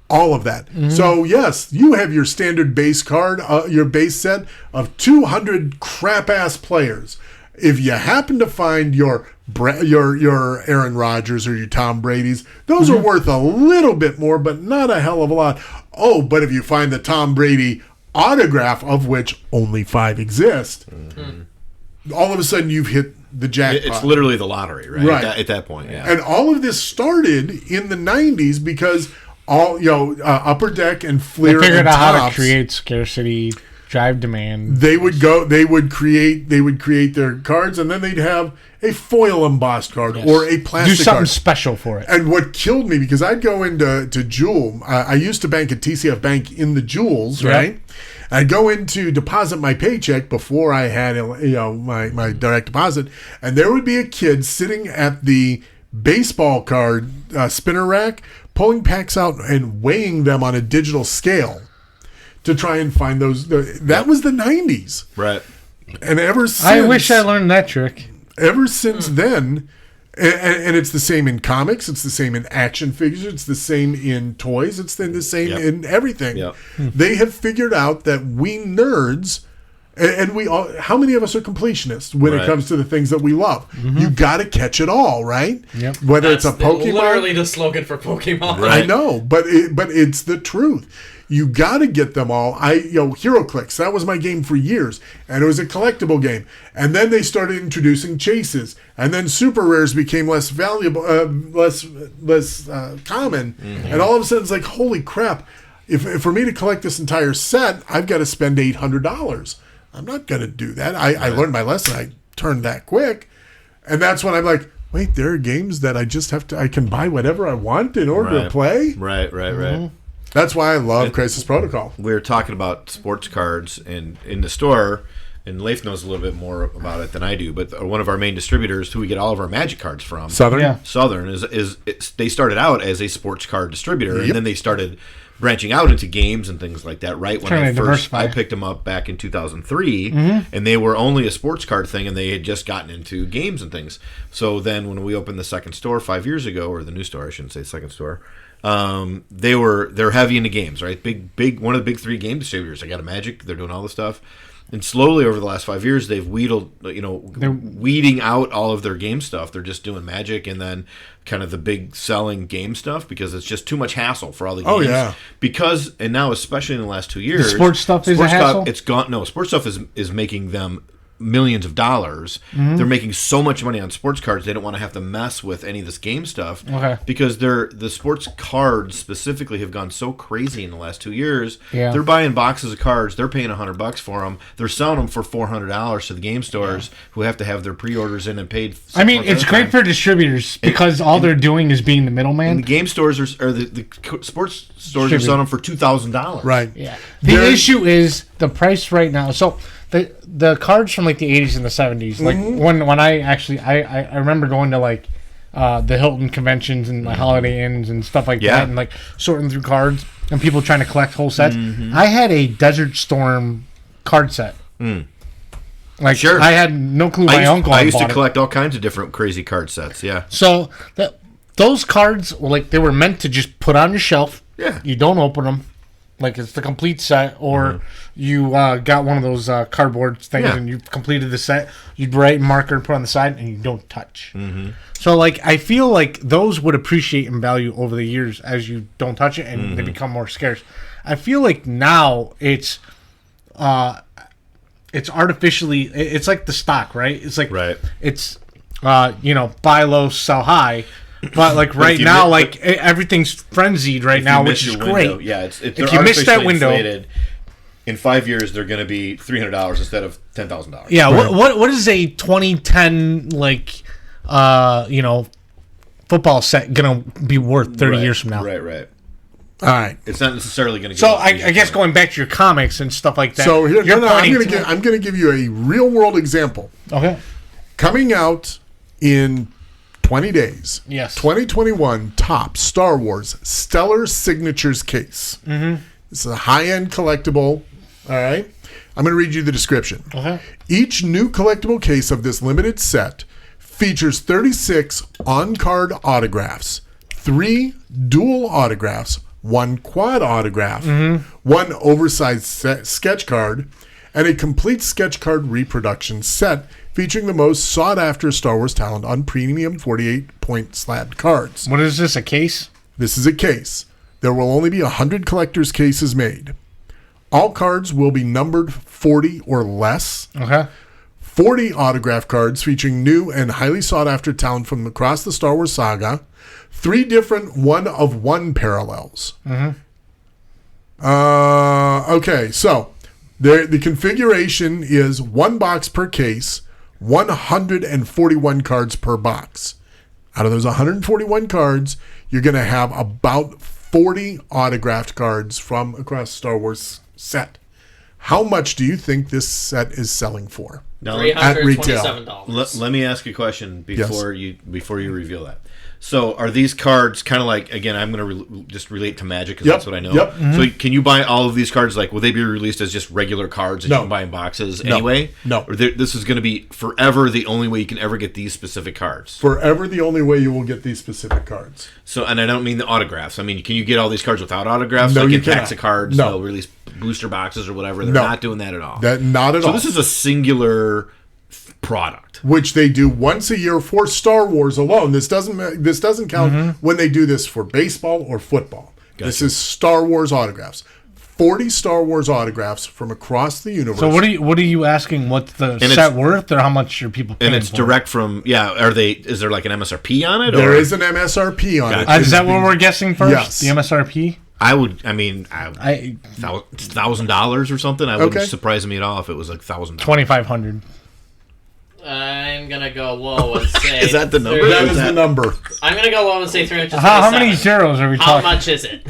all of that. So, yes, you have your standard base card, your base set of 200 crap-ass players. If you happen to find your Aaron Rodgers or your Tom Brady's, those are worth a little bit more, but not a hell of a lot. Oh, but if you find the Tom Brady autograph, of which only 5 exist, all of a sudden you've hit the jackpot. It's literally the lottery, right? Right. At that point, yeah. And all of this started in the 90s because Upper Deck and Fleer They figured and out how Topps, to create scarcity, drive demand. They would create their cards, and then they'd have a foil embossed card or a plastic Do something card. special for it. And what killed me, because I'd go into Jewel, I used to bank at TCF Bank in the Jewels, right? I'd go in to deposit my paycheck before I had my direct deposit, and there would be a kid sitting at the baseball card spinner rack, pulling packs out and weighing them on a digital scale to try and find those. That was the 90s. Right. And ever since... I wish I learned that trick. Ever since then, and it's the same in comics, it's the same in action figures, it's the same in toys, it's the same in everything. Yep. They have figured out that we nerds, and we all, how many of us are completionists when it comes to the things that we love? You got to catch it all, right? Yep. Whether it's a Pokemon. Literally the slogan for Pokemon. Right. I know, but it's the truth. You got to get them all. HeroClix, that was my game for years, and it was a collectible game. And then they started introducing chases, and then super rares became less valuable, less common. And all of a sudden, it's like, holy crap! If for me to collect this entire set, I've got to spend $800. I'm not going to do that. I learned my lesson. I turned that quick, and that's when I'm like, wait, there are games that I just have to. I can buy whatever I want in order to play. Right. That's why I love Crisis Protocol. We were talking about sports cards in the store, and Leif knows a little bit more about it than I do, but one of our main distributors who we get all of our Magic cards from, Southern is they started out as a sports card distributor, and then they started branching out into games and things like that. Right when I picked them up back in 2003, and they were only a sports card thing, and they had just gotten into games and things. So then when we opened the second store 5 years ago, or the new store, I shouldn't say second store. They're heavy into games, right? Big one of the big 3 game distributors. They got a Magic, they're doing all this stuff. And slowly over the last 5 years, they've they're weeding out all of their game stuff. They're just doing Magic and then kind of the big selling game stuff because it's just too much hassle for all the games. Oh, yeah. Because, and now especially in the last 2 years. The sports stuff is a hassle? It's gone. No, sports stuff is making them millions of dollars. They're making so much money on sports cards they don't want to have to mess with any of this game stuff because the sports cards specifically have gone so crazy in the last 2 years. They're buying boxes of cards, they're paying $100 for them, they're selling them for $400 to the game stores who have to have their pre-orders in and paid. I mean, it's great for distributors because all they're doing is being the middleman. And the game stores or the sports stores are selling them for $2,000. Right. Yeah. The issue is the price right now. So the cards from like the 80s and the 70s, like when I remember going to like the Hilton conventions and the Holiday Inns and stuff like that, and like sorting through cards and people trying to collect whole sets. I had a Desert Storm card set. Like I had no clue. I used to collect all kinds of different crazy card sets. Yeah. So those cards were like they were meant to just put on your shelf. Yeah. You don't open them. Like it's the complete set, or you got one of those cardboard things and you completed the set. You'd write marker and put on the side, and you don't touch. So, like, I feel like those would appreciate in value over the years as you don't touch it and they become more scarce. I feel like now it's artificially. It's like the stock, right? It's like it's buy low, sell high. But like right now, like everything's frenzied right now, which is great. Yeah, if you miss that window, in 5 years they're going to be $300 instead of $10,000. Yeah, right. what is a 2010 football set gonna be worth 30 years from now? Right. All right. It's not necessarily going to. So I guess going back to your comics and stuff like that. So I'm going to give you a real world example. Okay. Coming out in 20 days. Yes. 2021 top Star Wars Stellar Signatures case. Mm-hmm. This is a high-end collectible. All right. I'm going to read you the description. Okay. Each new collectible case of this limited set features 36 on-card autographs, 3 dual autographs, 1 quad autograph, 1 oversized sketch card, and a complete sketch card reproduction set featuring the most sought-after Star Wars talent on premium 48-point slabbed cards. What is this, a case? This is a case. There will only be 100 collector's cases made. All cards will be numbered 40 or less. Okay. 40 autograph cards featuring new and highly sought-after talent from across the Star Wars saga. 3 different one-of-one parallels. Mm-hmm. Okay, so the configuration is 1 box per case, 141 cards per box. Out of those 141 cards, you're going to have about 40 autographed cards from across Star Wars set. How much do you think this set is selling for? Now, $327. Let me ask you a question before you reveal that. So are these cards kind of like, again, I'm going to just relate to Magic because that's what I know. Yep. Mm-hmm. So can you buy all of these cards? Like, will they be released as just regular cards that you can buy in boxes anyway? No. Or this is going to be forever the only way you can ever get these specific cards? Forever the only way you will get these specific cards. So, and I don't mean the autographs. I mean, can you get all these cards without autographs? No, like you in packs cannot. of cards, No. they'll release booster boxes or whatever. They're not doing that at all. Not at all. So this is a singular product, which they do once a year for Star Wars alone. This doesn't count when they do this for baseball or football. Gotcha. This is Star Wars autographs. 40 Star Wars autographs from across the universe. So what are you asking? What's the set worth, or how much are people paying? And it's for direct from is there like an MSRP on it? There is an MSRP on it. Is that what we're guessing first? Yes. The MSRP. $1,000 or something. I wouldn't surprise me at all if it was like $1,000. $2,500. I'm gonna go low and say. Is that the number? That is the number. I'm gonna go low and say 327. How many zeros are we talking? How much is it?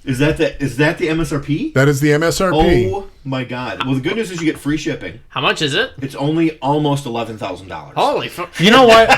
Is that the MSRP? That is the MSRP. Oh my god! Well, the good news is you get free shipping. How much is it? It's only almost $11,000. Holy fuck! You know what?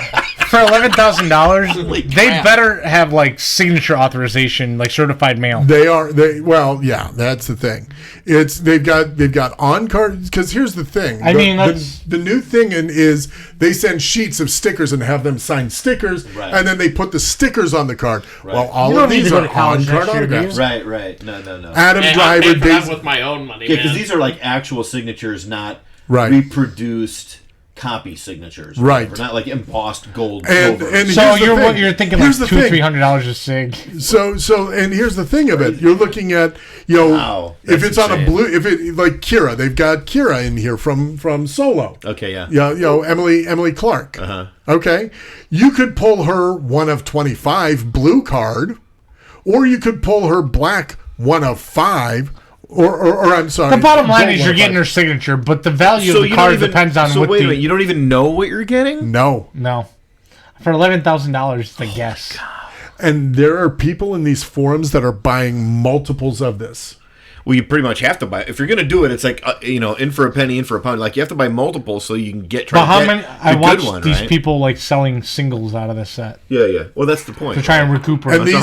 For $11,000, they better have like signature authorization, like certified mail. That's the thing. They've got on cards, because here's the thing. The new thing is they send sheets of stickers and have them sign stickers, and then they put the stickers on the card. Right. Well, all of these are on card autographs. Right. No. Adam Driver did that with my own money. Yeah, because these are like actual signatures, not reproduced copy signatures, right? Not like embossed gold. And so you're thinking like $200-$300 a sig. So and here's the thing of it: you're looking at if it's on a blue, if it like Kira, they've got Kira in here from Solo. Okay, yeah. Emily Clark. Okay, you could pull her 1 of 25 blue card, or you could pull her black 1 of 5. Or I'm sorry. The bottom line is you're getting her signature, but the value of the card depends on what. So wait a minute, you don't even know what you're getting? No. For $11,000, it's a guess. God. And there are people in these forums that are buying multiples of this. Well, you pretty much have to buy. If you're going to do it, it's like in for a penny, in for a pound. Like you have to buy multiples so you can get. I watched these people like selling singles out of this set. Yeah. Well, that's the point. To try and recuperate. And these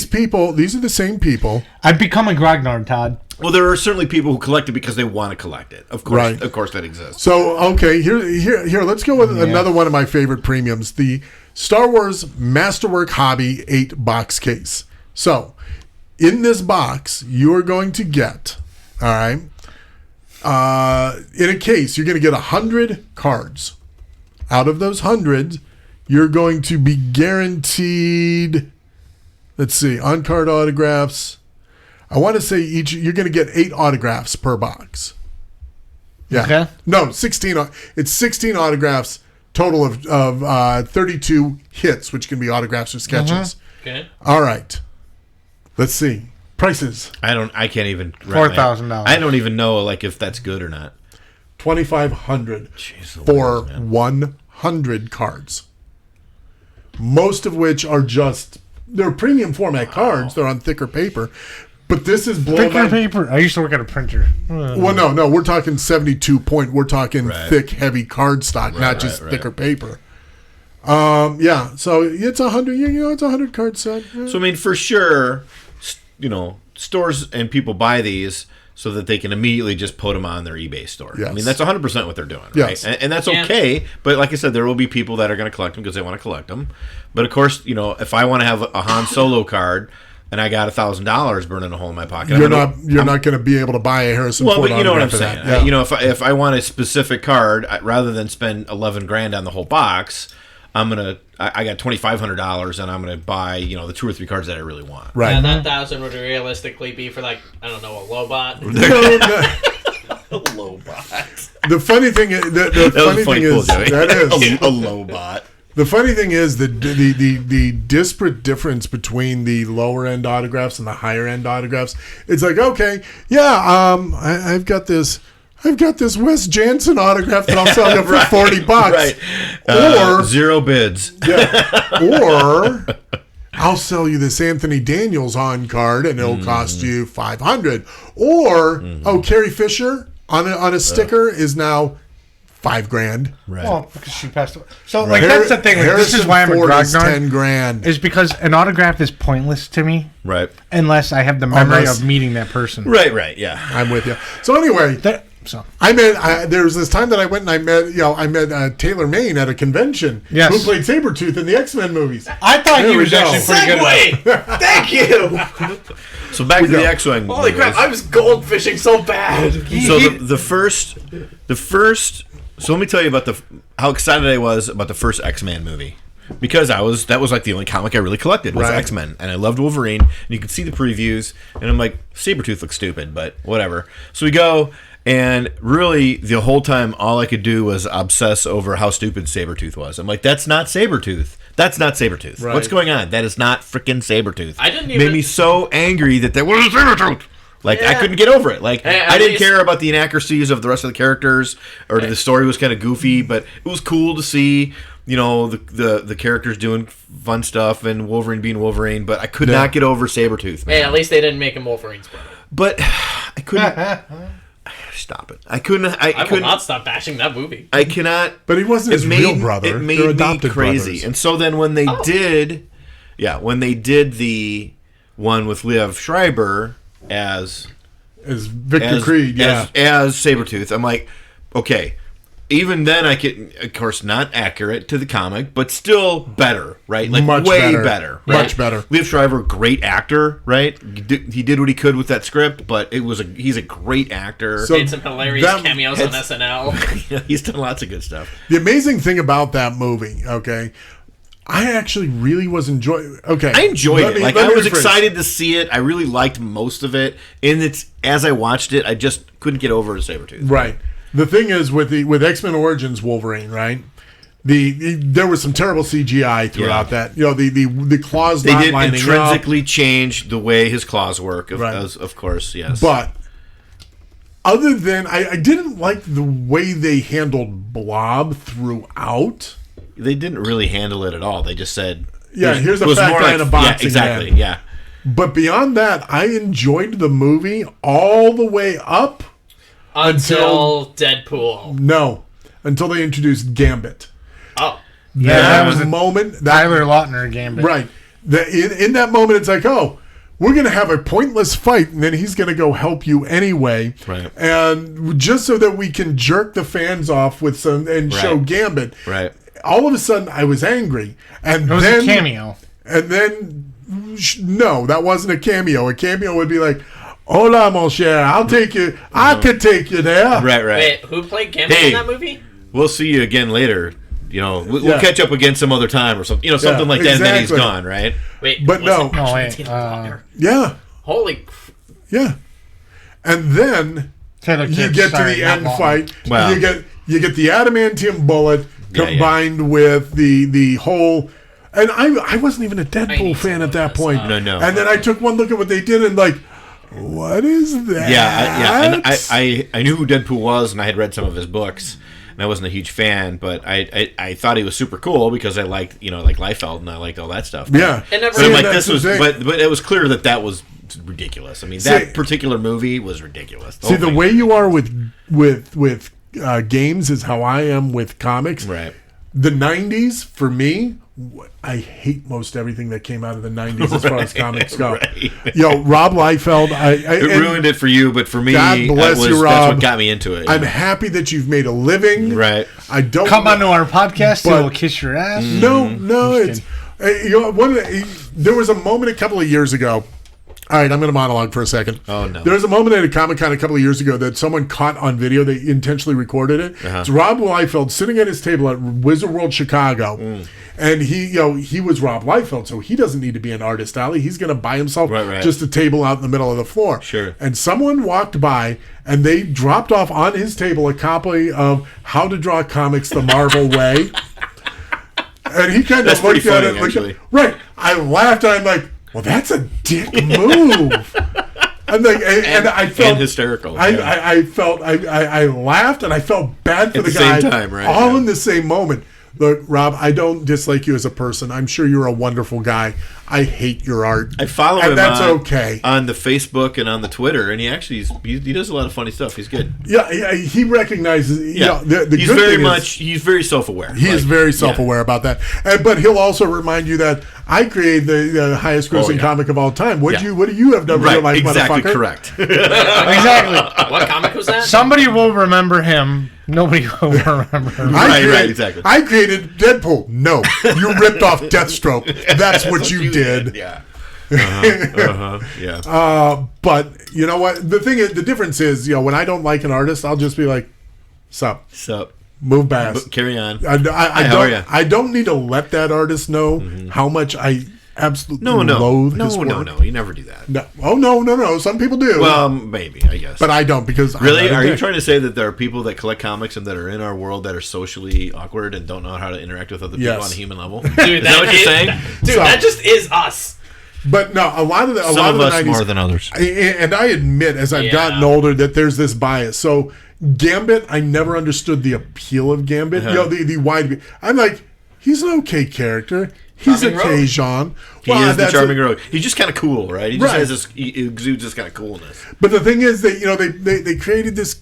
people, these are the same people. I've become a grognard, Todd. Well, there are certainly people who collect it because they want to collect it. Of course, of course, that exists. So okay, here. Let's go with another one of my favorite premiums: the Star Wars Masterwork Hobby 8-box case. So. In this box, you are going to get, all right, in a case, you're going to get 100 cards. Out of those 100, you're going to be guaranteed, let's see, on-card autographs. I want to say you're going to get 8 autographs per box. Yeah. Okay. No, 16. It's 16 autographs, total of 32 hits, which can be autographs or sketches. Okay. All right. Let's see. Prices. I can't even. $4,000. I don't even know like if that's good or not. $2,500 for 100 cards. Most of which are they're premium format cards. They're on thicker paper. But this is blown thicker paper. I used to work at a printer. Well, no, we're talking 72 point. We're talking thick, heavy card stock, not just thicker paper. Yeah. So it's 100. It's 100 card set. Yeah. So I mean, for sure, stores and people buy these so that they can immediately just put them on their eBay store. Yes. I mean, that's 100% what they're doing, right? Yes. And that's okay. But like I said, there will be people that are going to collect them because they want to collect them. But of course, if I want to have a Han Solo card and I got $1,000 burning a hole in my pocket, you're not going to be able to buy a Harrison Ford. Well, but you know what I'm saying. Yeah. If I want a specific card, rather than spend $11,000 on the whole box, I got $2,500 and I'm gonna buy the 2 or 3 cards that I really want. Right. And that 1,000 would realistically be for a Lobot. A Lobot. The funny thing is the funny thing is that is a Lobot. The funny thing is the disparate difference between the lower end autographs and the higher end autographs. It's like, okay, yeah, I've got this Wes Jansen autograph that I'll sell you for $40. Right. Or 0 bids. Yeah. Or I'll sell you this Anthony Daniels on card and it'll cost you $500. Or Carrie Fisher on a sticker is now $5,000. Right. Well, because she passed away. So that's the thing. This is why I'm a grognard. $10,000. Is because an autograph is pointless to me. Right. Unless I have the memory of meeting that person. Right. Yeah. I'm with you. So anyway. There was this time that I went and I met Taylor Maine at a convention. Yes. Who played Sabretooth in the X-Men movies. I thought he was actually pretty good. Thank you. So back to the X-Men. Holy crap! I was goldfishing so bad. So the first. So let me tell you about how excited I was about the first X-Men movie. Because that was like the only comic I really collected was X-Men, and I loved Wolverine. And you could see the previews, and I'm like, Sabretooth looks stupid, but whatever. So we go. And really, the whole time, all I could do was obsess over how stupid Sabretooth was. I'm like, that's not Sabretooth. That's not Sabretooth. Right. What's going on? That is not freaking Sabretooth. Made me so angry that was Sabretooth. Like, I couldn't get over it. Like, I didn't care about the inaccuracies of the rest of the characters, or the story was kind of goofy, but it was cool to see, the characters doing fun stuff and Wolverine being Wolverine, but I could not get over Sabretooth, man. Hey, at least they didn't make him Wolverine's brother. But I couldn't... Stop it! I will not stop bashing that movie. I cannot. But he wasn't his real brother. It made me crazy. Brothers. And so then when they did the one with Liev Schreiber as Victor Creed, as Sabretooth, I'm like, okay. Even then, I could, of course, not accurate to the comic, but still better, right? Like much way better, right? Much better. Liev Schreiber, great actor, right? He did what he could with that script, but he's a great actor. So made some hilarious cameos on SNL. He's done lots of good stuff. The amazing thing about that movie, okay, I actually really was enjoying. Okay, I enjoyed it. I was excited to see it. I really liked most of it, and as I watched it, I just couldn't get over Sabretooth. Right. The thing is with X-Men Origins Wolverine, right? There was some terrible CGI throughout that. The claws they not did lining intrinsically up. change the way his claws work, of course, yes. But other than I didn't like the way they handled Blob throughout. They didn't really handle it at all. They just said, here's a fat guy in a boxing exactly, man. Yeah. But beyond that, I enjoyed the movie all the way up. Until Deadpool. No. Until they introduced Gambit. Oh. Yeah, that was a moment. Tyler Lautner Gambit. Right. In that moment, it's like, oh, we're going to have a pointless fight, and then he's going to go help you anyway. Right. And just so that we can jerk the fans off with show Gambit. Right. All of a sudden, I was angry. And it was a cameo. And then, no, that wasn't a cameo. A cameo would be like, hola, mon cher. I'll take you. I could take you there. Right. Wait, who played Gambit in that movie? We'll see you again later. We'll catch up again some other time or something. Something like that. And then he's gone, right? Wait, but no. Yeah. Holy. Yeah. And then you get to the end fight. Wow. You get the adamantium bullet. combined with the whole. And I wasn't even a Deadpool fan at that point. No. And then I took one look at what they did and like, what is that? Yeah. And I knew who Deadpool was, and I had read some of his books. And I wasn't a huge fan, but I thought he was super cool because I liked like Liefeld and I liked all that stuff. But, yeah. But I'm like, this was, but it was clear that was ridiculous. I mean, that particular movie was ridiculous. The way you are with games is how I am with comics. Right. The 90s, for me, I hate most everything that came out of the 90s as far as comics go. Right. Rob Liefeld. It ruined it for you, but for me, God bless you, Rob. That's what got me into it. I'm happy that you've made a living. Right. I don't come onto our podcast and we'll kiss your ass. No, it's there was a moment a couple of years ago. All right, I'm going to monologue for a second. Oh, no. There was a moment at a Comic-Con a couple of years ago that someone caught on video. They intentionally recorded it. It's Rob Liefeld sitting at his table at Wizard World Chicago. And he was Rob Liefeld, so he doesn't need to be an artist alley. He's going to buy himself just a table out in the middle of the floor. Sure. And someone walked by, and they dropped off on his table a copy of How to Draw Comics the Marvel Way. And he kind of looked at it. Actually. Right. I laughed, and I'm like, well, that's a dick move. I'm like, and I felt and hysterical. I felt I laughed and I felt bad for the guy. Same time, right? All in the same moment. Look, Rob, I don't dislike you as a person. I'm sure you're a wonderful guy. I hate your art. I follow him. That's okay on the Facebook and on the Twitter, and he actually he does a lot of funny stuff. He's good. Yeah, he recognizes. Yeah, he's very self-aware. He is very self-aware about that. But he'll also remind you that I created the highest-grossing comic of all time. What do you have done with your life, exactly motherfucker? Correct. Exactly. What comic was that? Somebody will remember him. Nobody will remember him. Right, exactly. I created Deadpool. No, you ripped off Deathstroke. That's what you did. Yeah. But you know what? The difference is, when I don't like an artist, I'll just be like, "Sup, move past, carry on." I don't need to let that artist know how much I absolutely loathe his work. No, you never do that. No. Oh no. Some people do. Well, maybe, I guess, but I don't because really. Are you trying to say that there are people that collect comics and that are in our world that are socially awkward and don't know how to interact with other people on a human level? Dude, is that what you're saying? Dude, that just is us. But no, a lot of the 90s, more than others. And I admit, as I've gotten older, that there's this bias. So Gambit, I never understood the appeal of Gambit. The wide. I'm like, he's an okay character. He's a Jean. He is the charming rogue. He's just kind of cool, right? He just has this. He exudes this kind of coolness. But the thing is that they created this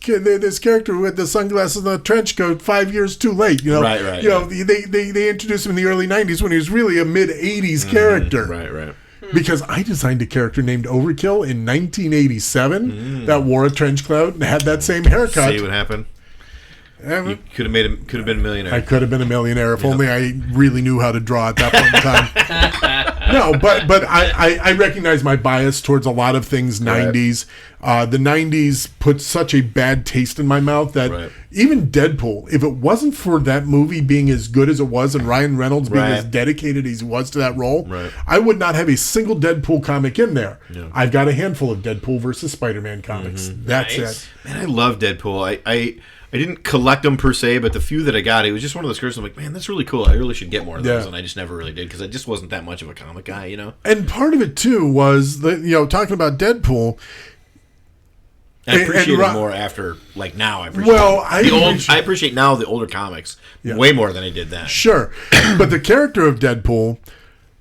character with the sunglasses and the trench coat 5 years too late. Right. They introduced him in the early '90s when he was really a mid '80s character. Right. Because I designed a character named Overkill in 1987 that wore a trench coat and had that same haircut. See what happened? You could have been a millionaire. I could have been a millionaire if only I really knew how to draw at that point in time. No, but I recognize my bias towards a lot of things 90s. The 90s put such a bad taste in my mouth that even Deadpool, if it wasn't for that movie being as good as it was and Ryan Reynolds being as dedicated as he was to that role, I would not have a single Deadpool comic in there. Yeah. I've got a handful of Deadpool versus Spider-Man comics. That's it. Man, I love Deadpool. I didn't collect them per se, but the few that I got, it was just one of those characters. I'm like, man, that's really cool. I really should get more of those, and I just never really did because I just wasn't that much of a comic guy, And part of it too was talking about Deadpool. I appreciate it more after, like now. I appreciate now the older comics way more than I did then. Sure, but the character of Deadpool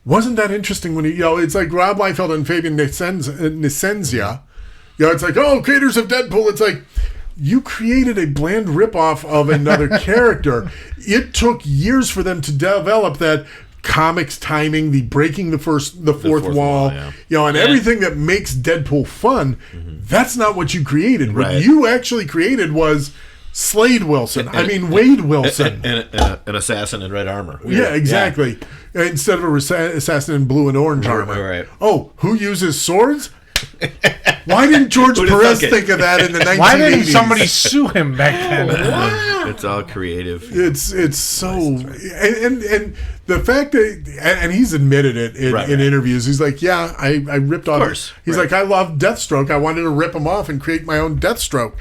wasn't that interesting when it's like Rob Liefeld and Fabian Nicieza. It's like, creators of Deadpool. It's like, you created a bland ripoff of another character. It took years for them to develop that comics timing, the breaking the fourth wall, and everything that makes Deadpool fun. That's not what you created. What you actually created was Slade Wilson. Wade Wilson. An assassin in red armor. Yeah, exactly. Yeah. Instead of an assassin in blue and orange armor. Right. Oh, who uses swords? Why didn't George Perez think of that in the 1980s? Why didn't somebody sue him back then? It's all creative. It's so and the fact that and he's admitted it in interviews. He's like, I ripped off. He's like, I love Deathstroke. I wanted to rip him off and create my own Deathstroke.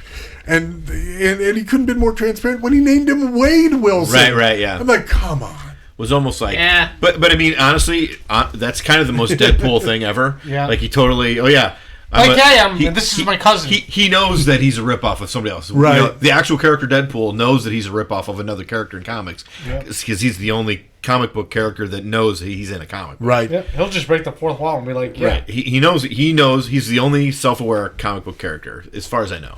And he couldn't have been more transparent when he named him Wade Wilson. Right, yeah. I'm like, come on. Was almost like, yeah. But I mean, honestly, that's kind of the most Deadpool thing ever. Yeah. Like he totally, this is my cousin. He knows that he's a ripoff of somebody else. Right. You know, the actual character Deadpool knows that he's a ripoff of another character in comics because he's the only comic book character that knows he's in a comic book. Right. Yep. He'll just break the fourth wall and be like, Right. He knows he's the only self-aware comic book character, as far as I know.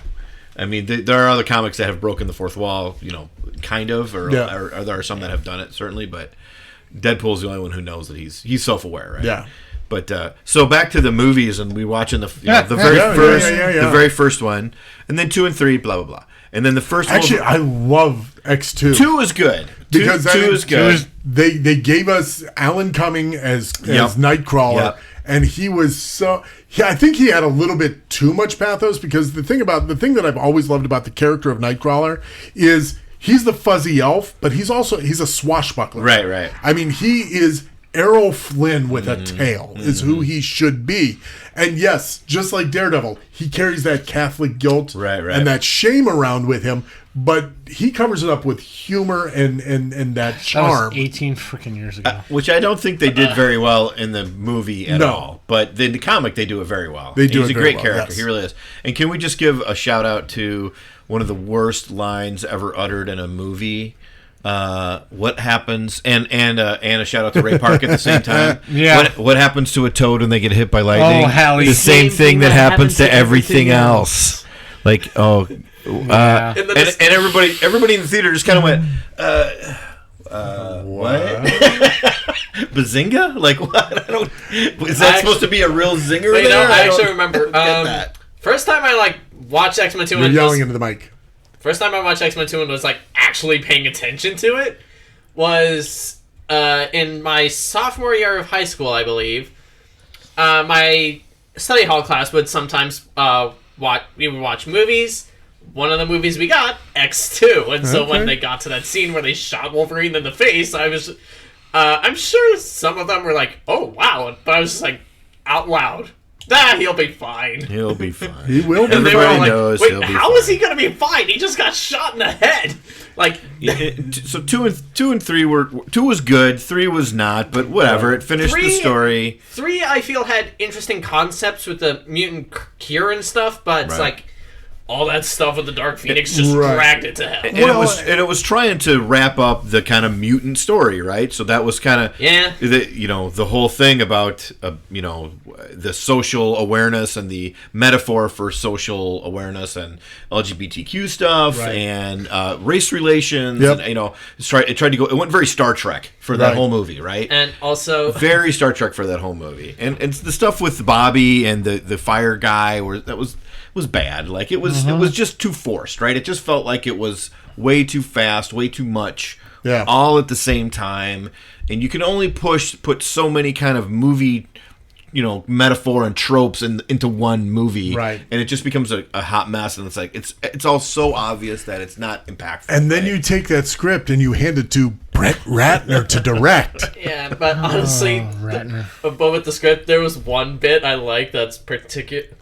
I mean, there are other comics that have broken the fourth wall, kind of, or there are some that have done it, certainly, but Deadpool's the only one who knows that he's self-aware, right? Yeah. But so back to the movies, and we watching the very first one, and then 2 and 3, blah blah blah, and then the first one. Actually, I love X2. 2 is good because two is good. They gave us Alan Cumming as Nightcrawler, and he was so. Yeah, I think he had a little bit too much pathos because the thing that I've always loved about the character of Nightcrawler is he's the fuzzy elf, but he's a swashbuckler. Right. I mean, he is Errol Flynn with a tail is who he should be. And yes, just like Daredevil, he carries that Catholic guilt and that shame around with him, but he covers it up with humor and that charm. That was 18 freaking years ago. Which I don't think they did very well in the movie at all. But in the comic, they do it very well. He's a great character. Yes. He really is. And can we just give a shout out to one of the worst lines ever uttered in a movie? What happens and a shout out to Ray Park at the same time. What happens to a toad when they get hit by lightning? Oh, Hallie. The same thing that happens to everything else. Like and everybody in the theater just kind of went what? Bazinga? Like what? Is that supposed to be a real zinger? I actually remember first time I watched X-Men 2 You're yelling into the mic. First time I watched X-Men 2 and was actually paying attention to it was in my sophomore year of high school, I believe. My study hall class would sometimes we would watch movies. One of the movies we got, X2, and so when they got to that scene where they shot Wolverine in the face, I was, I'm sure some of them were like, "Oh wow," but I was just out loud. He'll be fine. He'll be fine. He will be. And they were all knows wait, how is he going to be fine? He just got shot in the head. So 2 and 3 were 2 was good, 3 was not, but whatever. It finished the story. 3, I feel, had interesting concepts with the mutant cure and stuff, but it's all that stuff with the Dark Phoenix just dragged it to hell. And it was trying to wrap up the kind of mutant story, right? So that was kind of the whole thing about the social awareness and the metaphor for social awareness and LGBTQ stuff and race relations. Yep. And, it tried to go. It went very Star Trek for that whole movie, right? And also very Star Trek for that whole movie. And the stuff with Bobby and the fire guy was bad. It was just too forced, right? It just felt like it was way too fast, way too much, all at the same time. And you can only put so many kind of movie, metaphor and tropes into one movie, right? And it just becomes a hot mess. And it's all so obvious that it's not impactful. And then you take that script and you hand it to Brett Ratner to direct. Yeah, but honestly, but with the script, there was one bit I like that's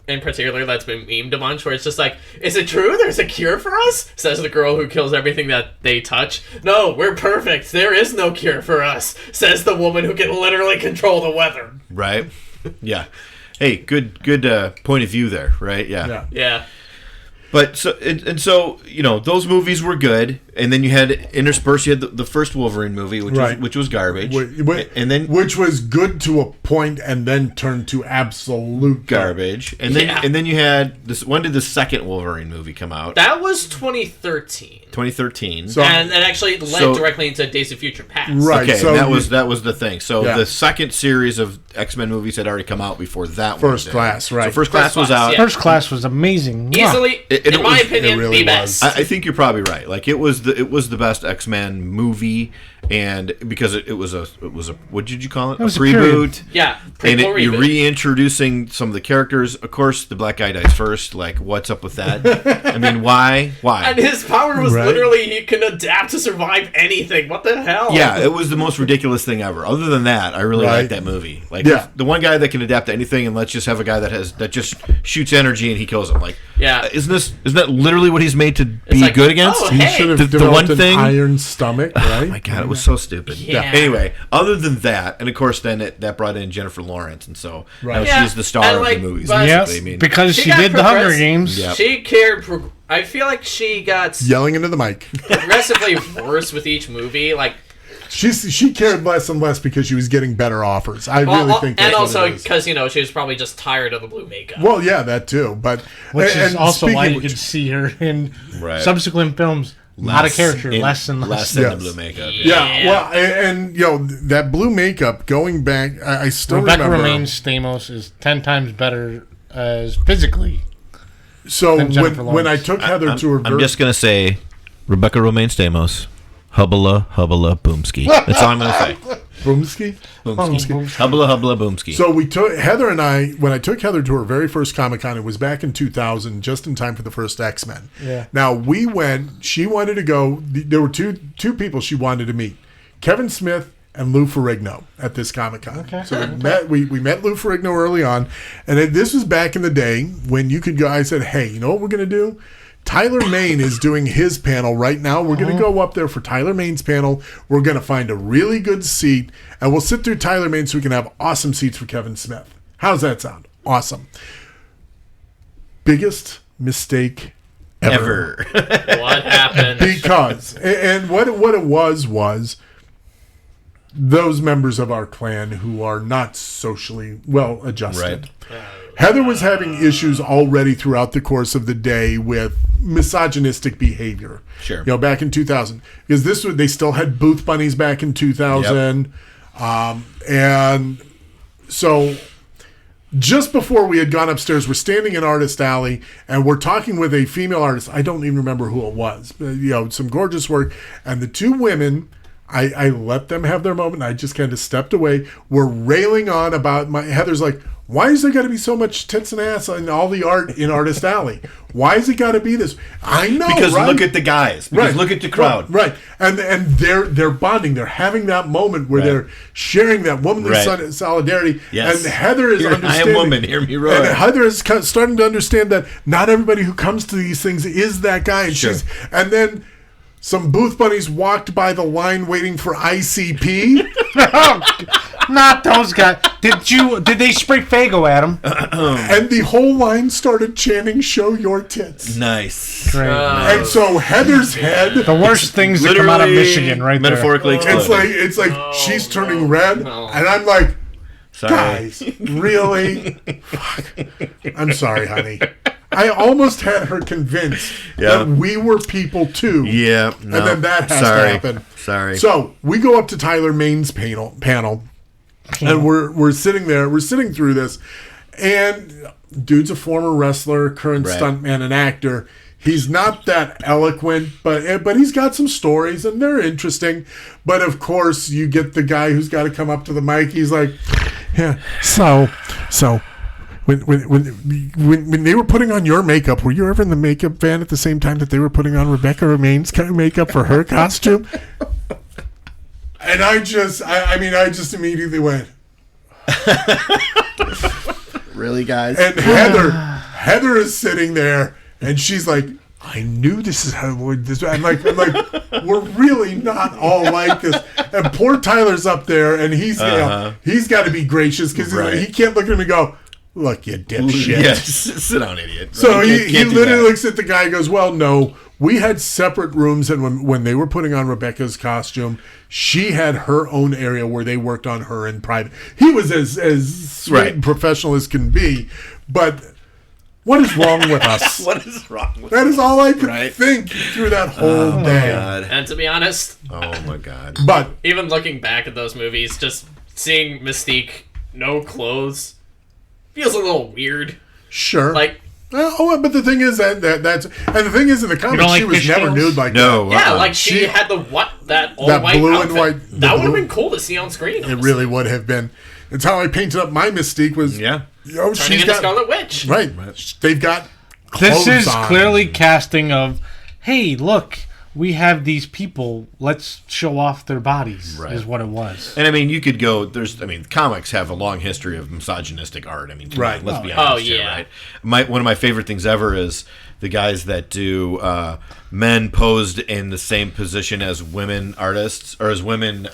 in particular that's been memed a bunch, where it's just is it true there's a cure for us? Says the girl who kills everything that they touch. No, we're perfect. There is no cure for us. Says the woman who can literally control the weather. Right. Yeah. Hey, good point of view there, right? Yeah. But so those movies were good, and then you had interspersed. You had the first Wolverine movie, which was garbage, which was good to a point, and then turned to absolute garbage. And then you had this. When did the second Wolverine movie come out? That was 2013. 2013. And it actually led directly into Days of Future Past. Right. Okay, so that was the thing. So the second series of X-Men movies had already come out before that. First Class, right? So First Class was out. Yeah. First Class was amazing. Easily. In my opinion, really the best. I think you're probably right. It was the best X-Men movie, and because it was a what did you call it? It was a reboot. Yeah, And you're reintroducing some of the characters. Of course, the black guy dies first. Like, what's up with that? I mean, why? And his power was literally he can adapt to survive anything. What the hell? Yeah, it was the most ridiculous thing ever. Other than that, I really like that movie. Like, the one guy that can adapt to anything, and let's just have a guy that just shoots energy and he kills him. Like, isn't that literally what he's made to be good against? He should have developed an iron stomach, right? Oh my god, it was so stupid. Anyway, other than that, and of course, then that brought in Jennifer Lawrence, and so now she's the star of the movies. Yes, because she did the Hunger Games. Yep. She cared. I feel like she got yelling into the mic progressively worse with each movie. Like she cared less and less because she was getting better offers. I really think, and also because she was probably just tired of the blue makeup. Well, yeah, that too. But which is also why you can see her in subsequent films. Out of character, less and less in the blue makeup. Yeah, well, and that blue makeup. Going back, I still Rebecca remember. Rebecca Romijn Stamos is 10 times better as physically. So when I took Heather to her, I'm just gonna say, Rebecca Romijn Stamos, hubbala hubbala boomski. That's all I'm gonna say. Boomski? Hubbala hubbala boomski. So we took Heather and I, when I took Heather to her very first Comic-Con, it was back in 2000, just in time for the first X-Men. Yeah. Now we went, she wanted to go, there were two people she wanted to meet. Kevin Smith and Lou Ferrigno at this Comic-Con. Okay. So we met Lou Ferrigno early on, and this was back in the day when you could go, I said, hey, you know what we're going to do? Tyler Maine is doing his panel right now. We're going to go up there for Tyler Maine's panel. We're going to find a really good seat, and we'll sit through Tyler Maine so we can have awesome seats for Kevin Smith. How's that sound? Awesome. Biggest mistake ever. What happened? Because, and what it was those members of our clan who are not socially well adjusted. Right. Heather was having issues already throughout the course of the day with misogynistic behavior. Sure. Back in 2000. Because they still had booth bunnies back in 2000. Yep. And so just before we had gone upstairs, we're standing in Artist Alley and we're talking with a female artist. I don't even remember who it was. Some gorgeous work. And the two women, I let them have their moment. I just kind of stepped away. We're railing on about Heather's like, why is there got to be so much tits and ass in all the art in Artist Alley? Why is it got to be this? I know, because right? Look at the guys. Because look at the crowd. Right. And they're bonding. They're having that moment where they're sharing that womanly solidarity. Yes. And Heather is understanding. I am woman. Hear me roar. And Heather is starting to understand that not everybody who comes to these things is that guy. And then some booth bunnies walked by the line waiting for ICP. Not those guys. Did they spray Faygo at him? And the whole line started chanting, "Show your tits." Nice. Great. And so Heather's head, the worst things that come out of Michigan, right metaphorically there. It's like she's turning red, and I'm like, guys, really? Fuck. I'm sorry, honey. I almost had her convinced that we were people too. Yeah. No, and then that has to happen. Sorry. So we go up to Tyler Maine's panel, and we're sitting there. We're sitting through this, and dude's a former wrestler, current stuntman, and actor. He's not that eloquent, but he's got some stories, and they're interesting. But of course, you get the guy who's got to come up to the mic. He's like, yeah, so. When they were putting on your makeup, were you ever in the makeup van at the same time that they were putting on Rebecca Romijn's kind of makeup for her costume? And I just immediately went, really, guys? And Heather is sitting there, and she's like, I knew this is how this. I'm like, we're really not all like this. And poor Tyler's up there, and he's got to be gracious because he can't look at him and go, look, you dipshit. Yes, sit down, idiot. So he literally looks at the guy and goes, well, no, we had separate rooms, and when they were putting on Rebecca's costume, she had her own area where they worked on her in private. He was as sweet and professional as can be, but what is wrong with us? What is wrong with that? Is all I could think through that whole day. God. And to be honest, oh my God. But even looking back at those movies, just seeing Mystique no clothes feels a little weird. Sure. Like, but the thing is that's and the thing is in the comics she was never nude like that. Yeah, like she had that all white blue outfit. and white. That would have been cool to see on screen. It really would have been. It's how I painted up my Mystique was, Yeah. Turning into Scarlet Witch. Right. They've got This is on. clearly casting of, hey, look, we have these people. Let's show off their bodies. Right. Is what it was. And I mean, you could go. Comics have a long history of misogynistic art. I mean, right. Let's be honest here, yeah. right? One of my favorite things ever is the guys that do men posed in the same position as women artists or as women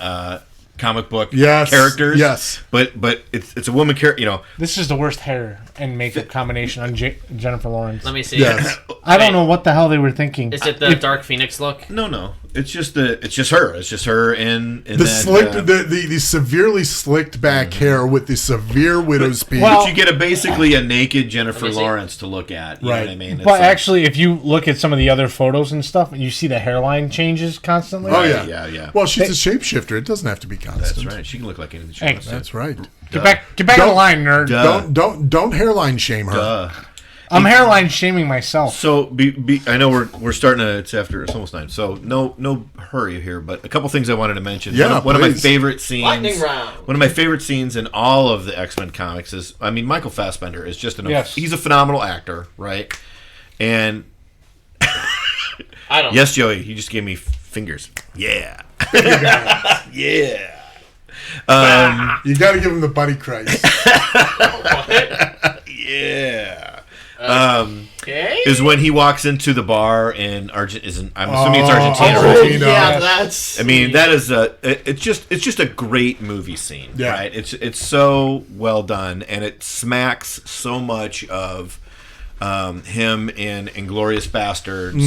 comic book characters. Yes, but it's a woman character. You know, This is the worst hair and makeup combination on Jennifer Lawrence. Let me see. yes. I don't know what the hell they were thinking. Is it the Dark Phoenix look? no. It's just her. It's just her in The that, slicked, the severely slicked back hair with the severe widow's peak. Well, But you get basically a naked Jennifer Let me see. Lawrence to look at. You know what I mean? It's But like- actually, if you look at some of the other photos and stuff, you see the hairline changes constantly. oh yeah, yeah. Well, she's a shapeshifter. It doesn't have to be constant. That's right. She can look like anything she Hey, wants to. That's right. Get back on the line, nerd. Don't hairline shame her. I'm hairline shaming myself. So I know we're starting to. It's almost 9. So no hurry here. But a couple things I wanted to mention. Yeah, one of my please. favorite scenes. Lightning round. One of my favorite scenes in all of the X-Men comics is. I mean, Michael Fassbender is just Yes. he's a phenomenal actor, right? And I don't. yes, Joey, you just gave me fingers. Yeah. Yeah. You got to give him the buddy Christ. Yeah. Okay. Is when he walks into the bar in Argentina. I'm assuming it's Oh, Argentina, Oh, right? Argentina. yeah, that's. I mean, that is it's just a great movie scene, Yeah. right? It's so well done, and it smacks so much of him in Inglourious Bastards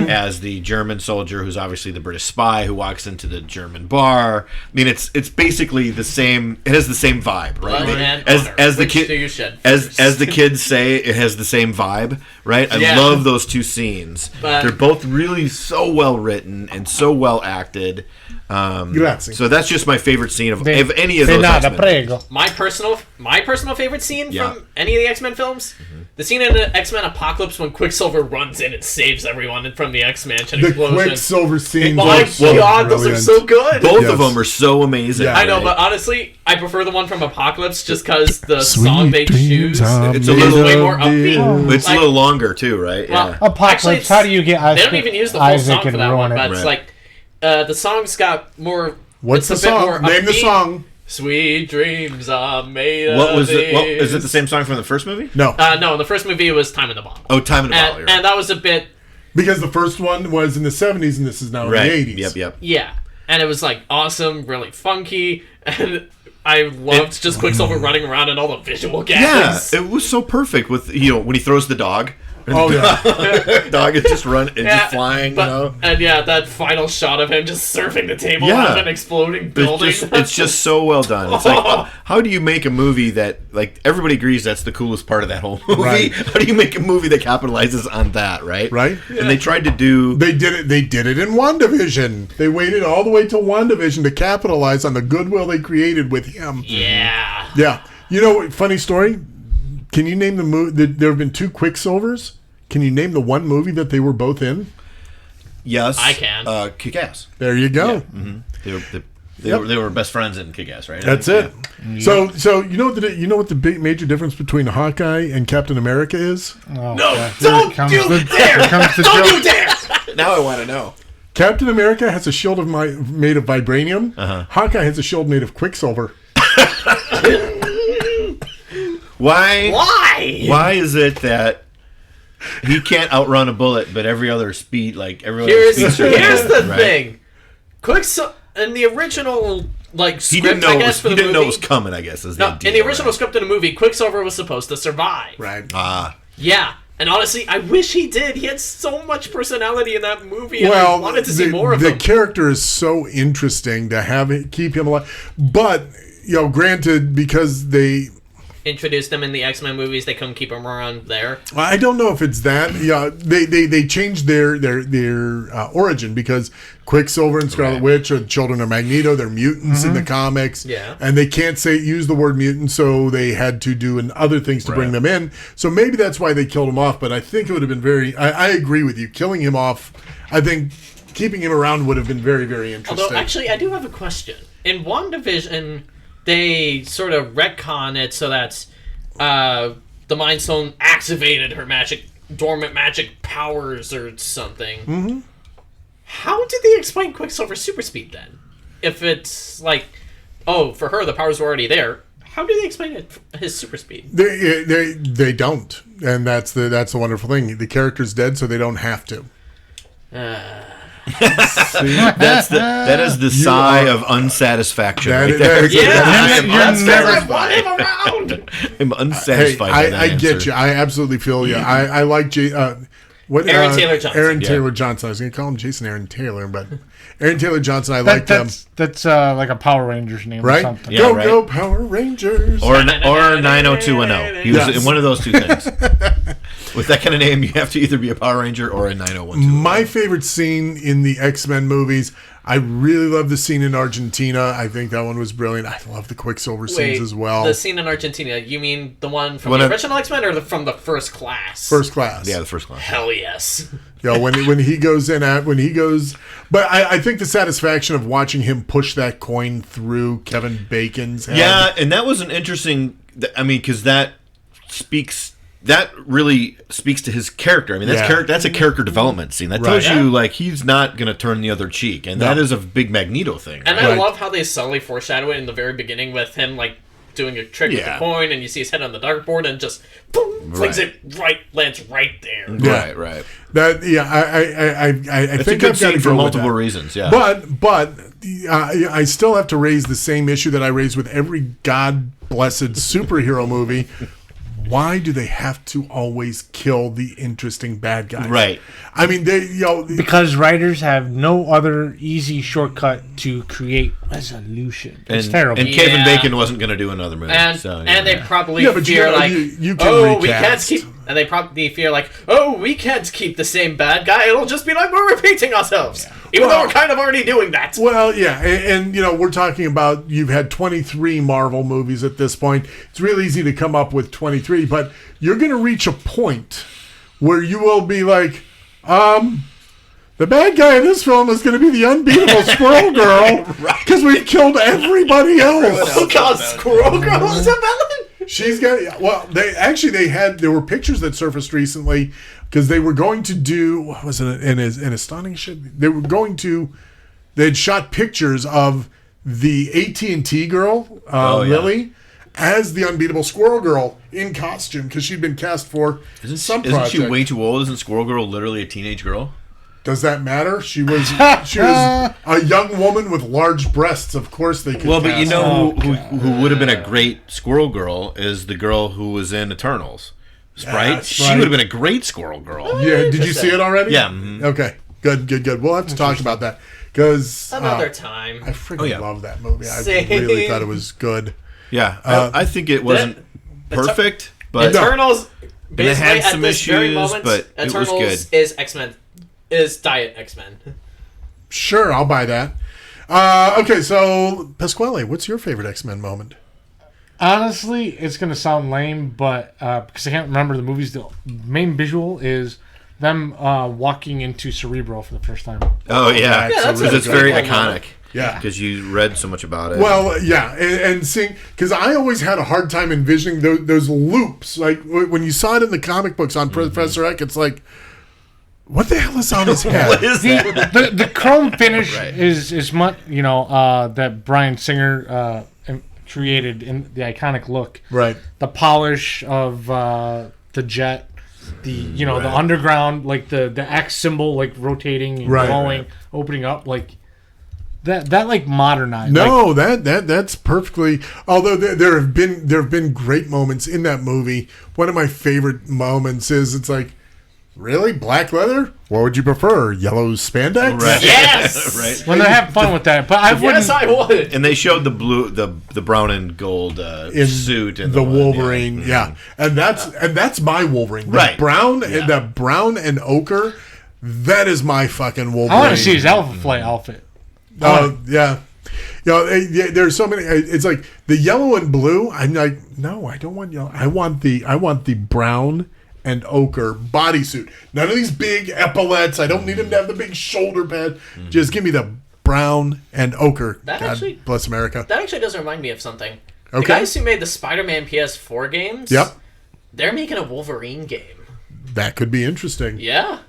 as the German soldier who's obviously the British spy who walks into the German bar. I mean, it's basically the same. It has the same vibe, right? Blood and as honor. as the Which kid do you shed as first? the kids say, it has the same vibe, right? I Yeah. love those two scenes. But- They're both really so well written and so well acted. Grazie. So that's just my favorite scene of any of those nada, X-Men. prego. My personal favorite scene Yeah. from any of the X-Men films, the scene in the X-Men Apocalypse when Quicksilver runs in and saves everyone from the X-Mansion The explosion. Quicksilver scene. My was so God, those are brilliant. so good. Both Yes. of them are so amazing. Yeah. I know, right? but honestly, I prefer the one from Apocalypse just because the Sweet song they dreams choose are It's a made little way of more upbeat. this. It's a little longer too, right? Well, Yeah. Apocalypse. Actually, How do you get Isaac? They don't even use the full Isaac song for and that ruin one, it? but it's Right. like the song's got more. What's the it's a bit song? more Name the upbeat. song. Sweet dreams are made of What was it? What, these. is it the same song from the first movie? No, No, in the first movie it was Time in the Bomb. Oh, Time in the Bottle. And that was a bit, because the first one was in the 70s and this is now right. in the 80s. Yep. yeah. And it was like awesome, really funky, and I loved just Quicksilver running around and all the visual Yeah, gags. it was so perfect with when he throws the dog. Oh yeah. Dog is just just flying, but, and that final shot of him just surfing the table Yeah. out of an exploding building. It's just so well done. It's like, how do you make a movie that, like, everybody agrees that's the coolest part of that whole movie? Right. How do you make a movie that capitalizes on that, right? Right. And they tried to do... They did it in WandaVision. They waited all the way till WandaVision to capitalize on the goodwill they created with him. yeah. Yeah. You know, funny story. Can you name the movie? There have been 2 Quicksilvers. Can you name the one movie that they were both in? Yes. I can. Kick-Ass. There you go. They were best friends in Kick-Ass, right? That's it. So you know what the big major difference between Hawkeye and Captain America is? Oh, No, yeah. don't Here comes you the- dare! here comes the Don't joke. you dare! Now I want to know. Captain America has a shield made of vibranium. Hawkeye has a shield made of quicksilver. Why? Why? Why is it that he can't outrun a bullet, but every other speed, Here's the right? thing. Quicksilver in the original He script, didn't know. I guess, for the movie. Know it was coming. I guess is the No, idea, in the original right? script of the movie, Quicksilver was supposed to survive. Right. Yeah, and honestly, I wish he did. He had so much personality in that movie, and I Well, wanted to see more of the him. character is so interesting to keep him alive. But granted, because they. Introduced them in the X-Men movies, they couldn't keep him around there. I don't know if it's that. Yeah, they changed their origin because Quicksilver and Scarlet Witch are children of Magneto. They're mutants in the comics. Yeah. And they can't use the word mutant, so they had to do other things to bring them in. So maybe that's why they killed him off. But I think it would have been I agree with you. Killing him off, I think keeping him around would have been very, very interesting. Although, actually, I do have a question. In WandaVision, they sort of retcon it so that the Mind Stone activated her dormant magic powers or something. Mm-hmm. How did they explain Quicksilver's super speed then? If it's like, oh, for her the powers were already there, how do they explain his super speed? They don't, and that's the wonderful thing. The character's dead, so they don't have to. That is the sigh of unsatisfaction right there. That's never want him around. I'm unsatisfied. Hey, I get you. I absolutely feel you. I like Aaron Taylor Johnson. Aaron Taylor Johnson. I was going to call him Jason Aaron Taylor, but Aaron Taylor Johnson. I like him. That's like a Power Rangers name, right? Or something. Yeah, go Power Rangers, or 90210. He was in one of those two things. With that kind of name, you have to either be a Power Ranger or a 90120. My favorite scene in the X-Men movies, I really love the scene in Argentina. I think that one was brilliant. I love the Quicksilver scenes as well. The scene in Argentina, you mean the one from the original X-Men or from the First Class? First Class. Yeah, the First Class. Hell yes. When he goes, but I think the satisfaction of watching him push that coin through Kevin Bacon's head. Yeah, and that was an interesting, because that really speaks to his character. I mean, that's a character development scene. That tells you, like, he's not going to turn the other cheek. And that is a big Magneto thing. And I love how they subtly foreshadow it in the very beginning with him, like, doing a trick with the coin, and you see his head on the dartboard, and just, boom, flings it lands right there. Yeah. Right. That, I think a good scene for multiple reasons, yeah. But I still have to raise the same issue that I raise with every God-blessed superhero movie. Why do they have to always kill the interesting bad guys? Right. I mean, because writers have no other easy shortcut to create resolution. It's terrible. And Kevin Bacon wasn't going to do another movie. And they probably fear you can we can't keep. And they probably fear like, we can't keep the same bad guy. It'll just be like we're repeating ourselves, even though we're kind of already doing that. Well, yeah, and we're talking about you've had 23 Marvel movies at this point. It's real easy to come up with 23, but you're going to reach a point where you will be like, the bad guy in this film is going to be the unbeatable Squirrel Girl because we killed everybody else. Oh God, Squirrel Girl is a villain. She's got there were pictures that surfaced recently because they were going to do what was it an astonishing they had shot pictures of the AT&T girl Lily as the unbeatable Squirrel Girl in costume because she'd been cast for some project. Isn't she way too old? Isn't Squirrel Girl literally a teenage girl? Does that matter? She was a young woman with large breasts. Of course they could. Well, but you know who would have been a great Squirrel Girl is the girl who was in Eternals. Sprite. She would have been a great Squirrel Girl. Yeah. Did you see it already? Yeah. Mm-hmm. Okay. Good. We'll have to talk about that because another time. I freaking love that movie. I really thought it was good. Yeah. I think it wasn't perfect, but Eternals. Basically, it had at some this very issues, moment, but Eternals it was good. is X-Men. Is Diet X-Men. Sure, I'll buy that. Okay, so Pasquale, what's your favorite X-Men moment? Honestly, it's going to sound lame, but because I can't remember the movies, the main visual is them walking into Cerebro for the first time. Oh, yeah. Because it's very iconic. Yeah. Because you read so much about it. Well, yeah. And seeing, because I always had a hard time envisioning those loops. Like, when you saw it in the comic books on Professor X, it's like, what the hell is on his head? What is that? The chrome finish is much, that Bryan Singer created in the iconic look. Right. The polish of the jet, the underground, like the X symbol, like rotating and glowing, opening up, like that like modernized. No, that's perfectly. Although there have been great moments in that movie. One of my favorite moments is it's like, really? Black leather? What would you prefer? Yellow spandex? Right. Yes! Right. When they have fun with that. But I wouldn't. Yes, I would. And they showed the blue, the brown and gold suit and the Wolverine. Yeah. And that's my Wolverine. The brown and ochre. That is my fucking Wolverine. I want to see his Alpha Flight outfit. Oh, yeah. There's so many. It's like the yellow and blue. I'm like, no, I don't want yellow. I want the brown and ochre bodysuit. None of these big epaulets. I don't need him to have the big shoulder pad. Just give me the brown, and ochre. That God actually bless America. That actually does remind me of something. Okay. The guys who made the Spider-Man PS4 games, Yep. they're making a Wolverine game. That could be interesting. Yeah.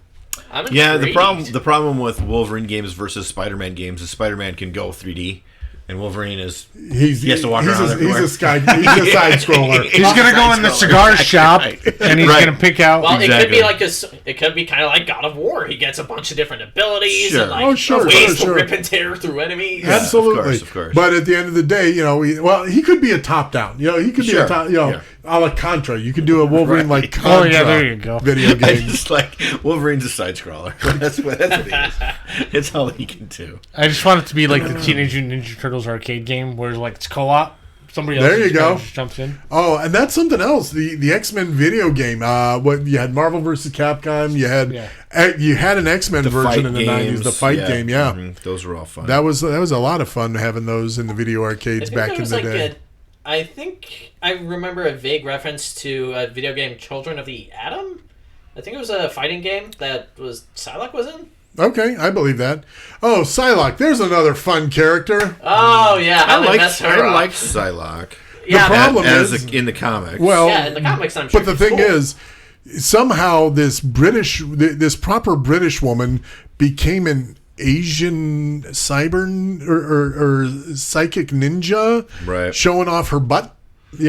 I'm Yeah, intrigued. the problem with Wolverine games versus Spider-Man games is Spider-Man can go 3D, and Wolverine is he has to walk around everywhere. He's a side scroller. He's gonna go in the cigar shop and he's gonna pick out. Well, Exactly. it could be like it could be kind of like God of War. He gets a bunch of different abilities Sure. and like sure, ways sure. to rip and tear through enemies. Absolutely. of course. But at the end of the day, he could be a top-down. He could be Sure. a top. Yeah. A la Contra. You could do a Wolverine like Contra. Oh yeah, there you go. Video I game. just like Wolverine's a side scroller. That's what he is. It's all he can do. I just want it to be like the Teenage Mutant Ninja Turtles arcade game where like it's co-op. Somebody else There you go. just jumps in. Oh, and that's something else. The X-Men video game. What you had Marvel vs. Capcom. You had an X-Men version in the '90s. The fight game. Yeah. Mm-hmm. Those were all fun. That was a lot of fun having those in the video arcades back in the day. I think I remember a vague reference to a video game Children of the Atom. I think it was a fighting game that Psylocke was in. Okay, I believe that. Oh, Psylocke. There's another fun character. Oh yeah, I like The Psylocke. Yeah, problem as is in the comics. Well, yeah, in the comics, I'm sure. but the she's thing cool. is, somehow this proper British woman became an Asian cyber or psychic ninja, Right. showing off her butt. If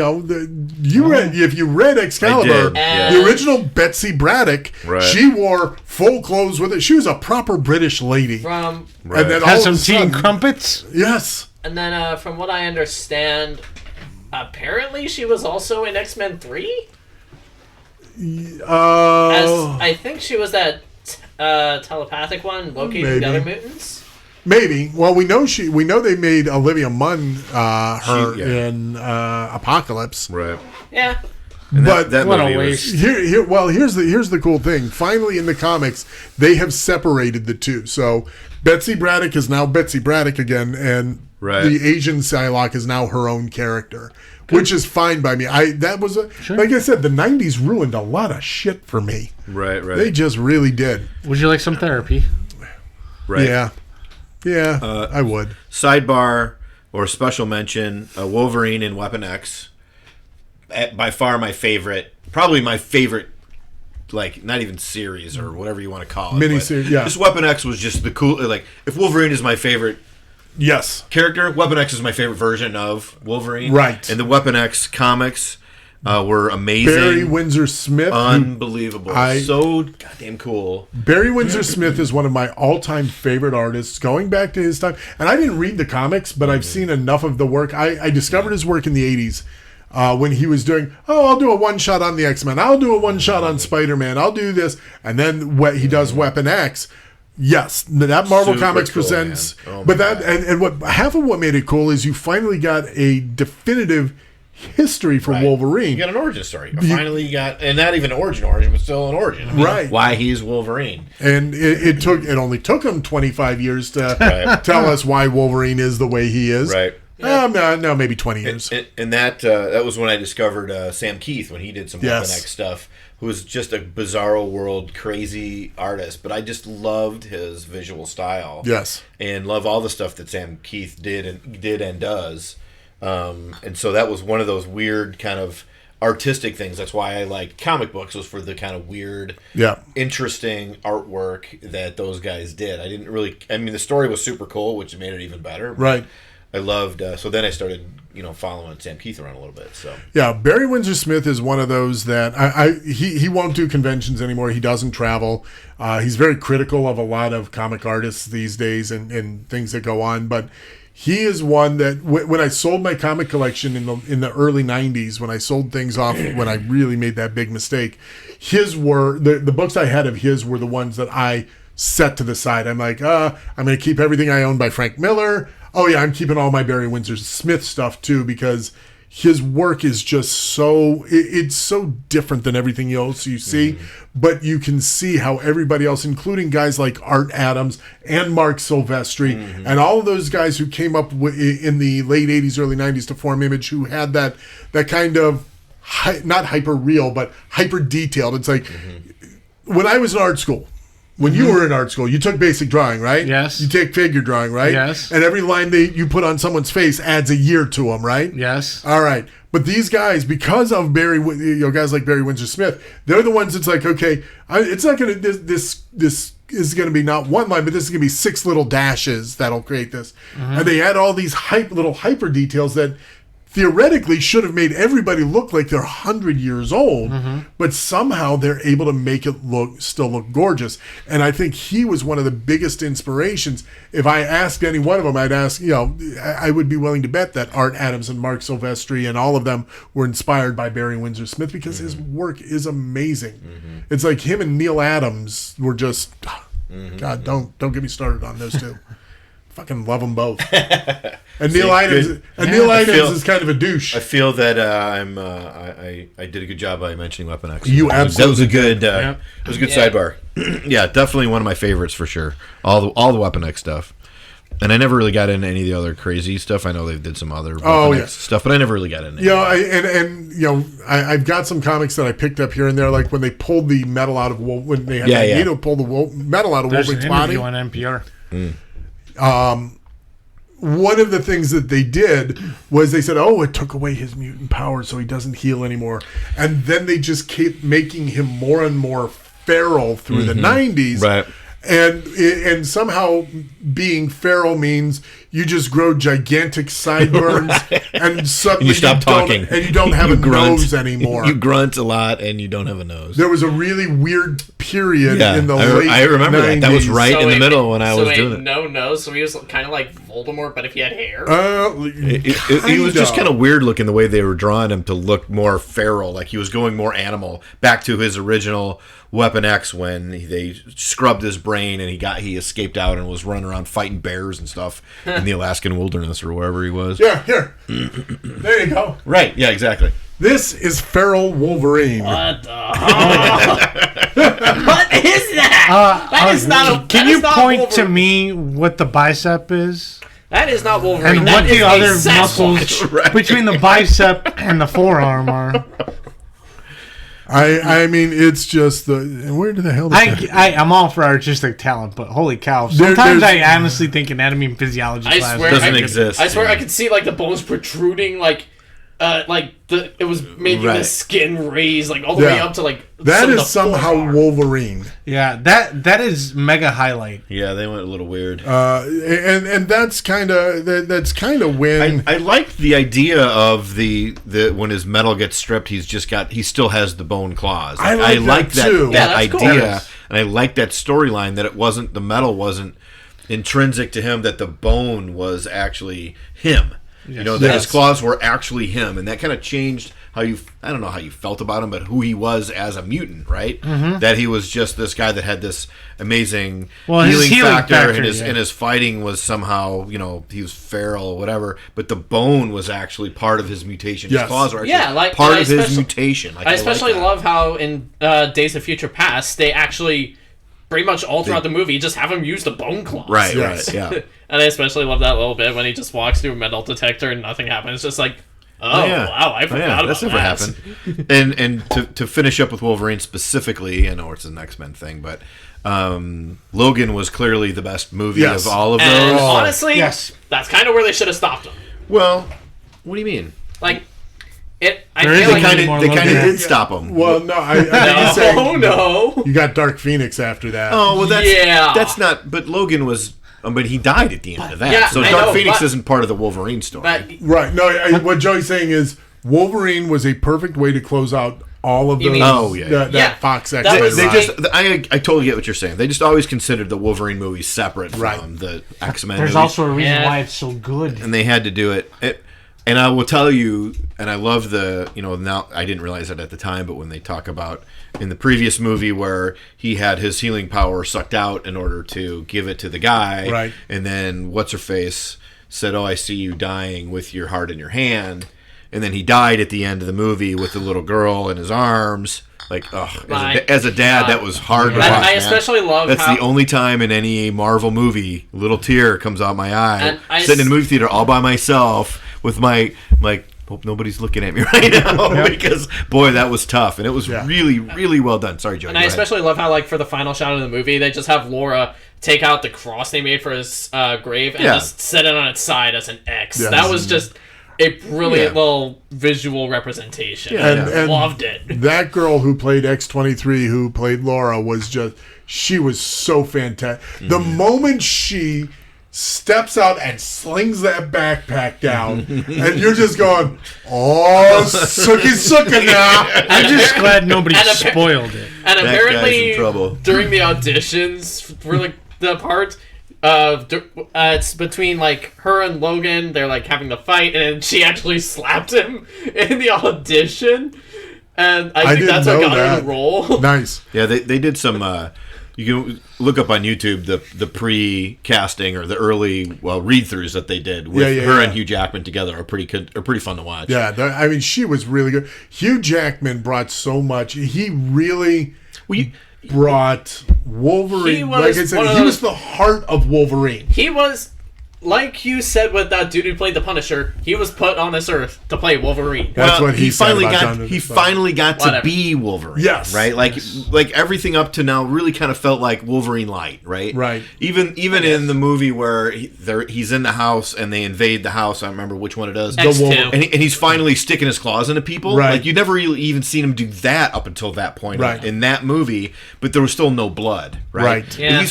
you read Excalibur, I did, yeah. the original Betsy Braddock, Right. she wore full clothes with it. She was a proper British lady. from Right. And then all Has of some a tea and sudden- crumpets. Yes. and then from what I understand, apparently she was also in X-Men 3. As I think she was that telepathic one locating Maybe. the other mutants. Maybe. Well, we know they made Olivia Munn her Yeah. in Apocalypse. Right. Yeah. And But that what a movie waste. was, here's the cool thing. Finally, in the comics, they have separated the two. So Betsy Braddock is now Betsy Braddock again, and Right. the Asian Psylocke is now her own character, which is fine by me. Like I said, the '90s ruined a lot of shit for me. right. They just really did. Would you like some therapy? Right. Yeah, I would. Sidebar or special mention: Wolverine in Weapon X. By far my favorite, probably my favorite. Like, not even series or whatever you want to call it. Miniseries, yeah. This Weapon X was just the cool. Like, if Wolverine is my favorite Yes. character, Weapon X is my favorite version of Wolverine. Right. And the Weapon X comics were amazing. Barry Windsor Smith. Unbelievable. So goddamn cool. Barry Windsor Smith is one of my all-time favorite artists, going back to his time. And I didn't read the comics, but I've seen enough of the work. I discovered his work in the 80s when he was doing, I'll do a one-shot on the X-Men. I'll do a one-shot on Spider-Man. I'll do this. And then he does Weapon X. Yes, that Marvel Super Comics cool, presents. man. Oh my But that God. and what half of what made it cool is you finally got a definitive history for Wolverine. You got an origin story. Finally, you got, and not even origin, but still an origin. I mean, Right. Why he's Wolverine. And it only took him 25 years to tell us why Wolverine is the way he is. Right. No, maybe 20 years. And that was when I discovered Sam Keith when he did some Weapon X stuff, who was just a bizarro world, crazy artist. But I just loved his visual style. Yes. And love all the stuff that Sam Keith did and does. And so that was one of those weird kind of artistic things. That's why I liked comic books, was for the kind of weird, interesting artwork that those guys did. The story was super cool, which made it even better. Right. I loved, so then I started, following Sam Keith around a little bit. So yeah, Barry Windsor Smith is one of those that he won't do conventions anymore. He doesn't travel. He's very critical of a lot of comic artists these days and things that go on. But he is one that when I sold my comic collection in the early '90s, when I sold things off, when I really made that big mistake, the books I had of his were the ones that I set to the side. I'm like, I'm going to keep everything I own by Frank Miller. Oh yeah, I'm keeping all my Barry Windsor Smith stuff too, because his work is just it's so different than everything else you see. But you can see how everybody else, including guys like Art Adams and Mark Silvestri, and all of those guys who came up in the late 80s, early 90s to form Image, who had that kind of not hyper real, but hyper detailed. It's like when I was in art school, when you were in art school, you took basic drawing, right? Yes. You take figure drawing, right? Yes. And every line you put on someone's face adds a year to them, right? Yes. All right. But these guys, because of guys like Barry Windsor Smith, they're the ones that's like, okay, it's not going to, this is going to be not one line, but this is going to be 6 little dashes that'll create this. And they add all these little hyper details that theoretically should have made everybody look like they're 100 years old, but somehow they're able to make it still look gorgeous. And I think he was one of the biggest inspirations. If I asked any one of them, I'd ask, I would be willing to bet that Art Adams and Mark Silvestri and all of them were inspired by Barry Windsor Smith, because his work is amazing. It's like him and Neil Adams were just, God, don't get me started on those two. Fucking love them both. And Neil Adams is kind of a douche. I feel that I did a good job by mentioning Weapon X. You absolutely that was a good it was a good sidebar. Yeah, definitely one of my favorites for sure. All the Weapon X stuff. And I never really got into any of the other crazy stuff. I know they did some other Weapon X stuff, but I never really got into it. I've got some comics that I picked up here and there, like when they pulled the metal out of when they had Magneto pull the metal out of Wolverine's body. On NPR. One of the things that they did was they said, it took away his mutant power, so he doesn't heal anymore. And then they just kept making him more and more feral through the 90s. Right. And somehow being feral means you just grow gigantic sideburns and suddenly you stop talking and you don't have a nose anymore. You grunt a lot and you don't have a nose. There was a really weird period in the late I remember 90s. that was right in the middle when I was doing it. No nose, so he was kind of like Voldemort, but if he had hair. He was just kind of weird looking the way they were drawing him to look more feral, like he was going more animal, back to his original Weapon X when they scrubbed his brain and he escaped out and was running around fighting bears and stuff in the Alaskan wilderness or wherever he was. Yeah, here. There you go. Right, yeah, exactly. This is feral Wolverine. What the What is that? That is not a Can you point Wolverine. to me what the bicep is? That is not Wolverine. And That what is the a other Sasquatch. muscles between the bicep and the forearm are? I mean, it's just where the hell? I'm all for artistic talent, but holy cow! Sometimes I honestly think anatomy and physiology class doesn't exist. I swear I could see like the bones protruding, it was making the skin raise like all the way up to like that is somehow forearm. Wolverine. Yeah, that is mega highlight. Yeah, they went a little weird. And that's kind of when I liked the idea of the when his metal gets stripped, he still has the bone claws. I like that too. That idea, cool. and I like that storyline that the metal wasn't intrinsic to him, that the bone was actually him. Yes. That his claws were actually him, and that kind of changed I don't know how you felt about him, but who he was as a mutant, right? Mm-hmm. That he was just this guy that had this amazing healing factor and his fighting was somehow, he was feral or whatever, but the bone was actually part of his mutation. His claws were actually part of his mutation. I especially love how in Days of Future Past, they actually pretty much all throughout the movie just have him use the bone claws. Right, yeah. And I especially love that little bit when he just walks through a metal detector and nothing happens. It's just like, wow, I forgot about that. That's never happened. And to finish up with Wolverine specifically, I know it's an X-Men thing, but Logan was clearly the best movie of all of those. Honestly, that's kind of where they should have stopped him. Well, what do you mean? Like, they kind of did stop him. Well, no, no. You got Dark Phoenix after that. Oh, well, that's not. But Logan was. But he died at the end of that. Yeah, so Dark Phoenix isn't part of the Wolverine story. Right. No, what Joey's saying is Wolverine was a perfect way to close out all of those. That Fox X. I totally get what you're saying. They just always considered the Wolverine movies separate from the X-Men There's movies. also a reason why it's so good. And they had to do it. And I will tell you, and I love now I didn't realize it at the time, but when they talk about in the previous movie where he had his healing power sucked out in order to give it to the guy, right? And then What's-Her-Face said, I see you dying with your heart in your hand. And then he died at the end of the movie with the little girl in his arms. Like, as a dad, that was hard to watch. I especially love that's the only time in any Marvel movie a little tear comes out my eye. Sitting in the movie theater all by myself with my hope nobody's looking at me right now because boy, that was tough, and it was really, really well done. Sorry, Joe. And I especially love how, like, for the final shot of the movie, they just have Laura take out the cross they made for his grave and just set it on its side as an X. Yes. That was just a brilliant little visual representation. Yeah, and loved it. That girl who played X-23, who played Laura, she was so fantastic. Mm-hmm. The moment she steps out and slings that backpack down, and you're just going, oh, suki now. I'm just glad nobody spoiled it. And apparently, during the auditions for like the part, it's between like her and Logan. They're like having the fight, and she actually slapped him in the audition. And I think that's what got her the role. Nice. Yeah, they did some. You can look up on YouTube the pre-casting or the early read-throughs that they did with her and Hugh Jackman together are pretty fun to watch. Yeah, I mean, she was really good. Hugh Jackman brought so much. He really brought Wolverine. Like I said, he was the heart of Wolverine. He was. Like you said with that dude who played the Punisher, he was put on this earth to play Wolverine. That's what he finally said got. He finally got to be Wolverine. Yes, right. Like everything up to now really kind of felt like Wolverine light. Right. Right. Even in the movie where he's in the house and they invade the house. I don't remember which one it is. X2. And he's finally sticking his claws into people. Right. Like you never really even seen him do that up until that point in that movie. But there was still no blood. Right. Yeah.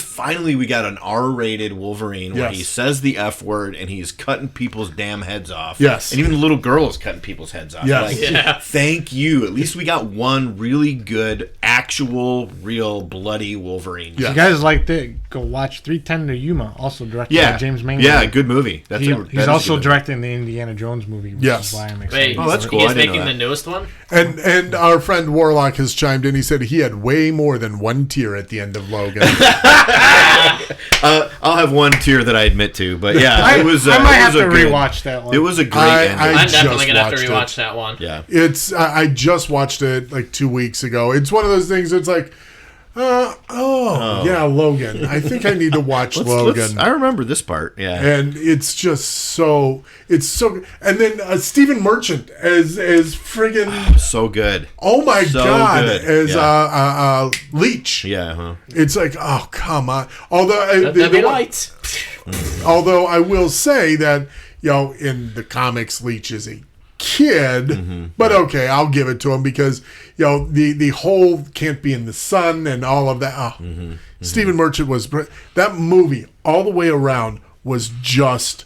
We got an R-rated Wolverine where he says the F word and he's cutting people's damn heads off. Yes. And even the little girl is cutting people's heads off. Yes. Thank you. At least we got one really good, actual, real, bloody Wolverine. Yes. If you guys like that, go watch 310 to Yuma, also directed by James Mangold. Yeah, good movie. He's also directing the Indiana Jones movie, which is why I'm excited. Wait, that's cool. He's making the newest one? And our friend Warlock has chimed in. He said he had way more than one tear at the end of Logan. I'll have one tear that I admit to, but yeah, I might have to rewatch that one. It was a great ending. I'm definitely gonna have to rewatch that one. Yeah, I just watched it like 2 weeks ago. It's one of those things. It's like, yeah, Logan. I think I need to watch Logan. I remember this part. Yeah, and it's just so. And then Stephen Merchant as friggin' so good. Oh my god, good. As Leech. Yeah, huh? It's like, oh come on. Although although I will say that in the comics, Leech is a kid, but okay, I'll give it to him because the whole can't be in the sun and all of that. Stephen Merchant was that movie all the way around was just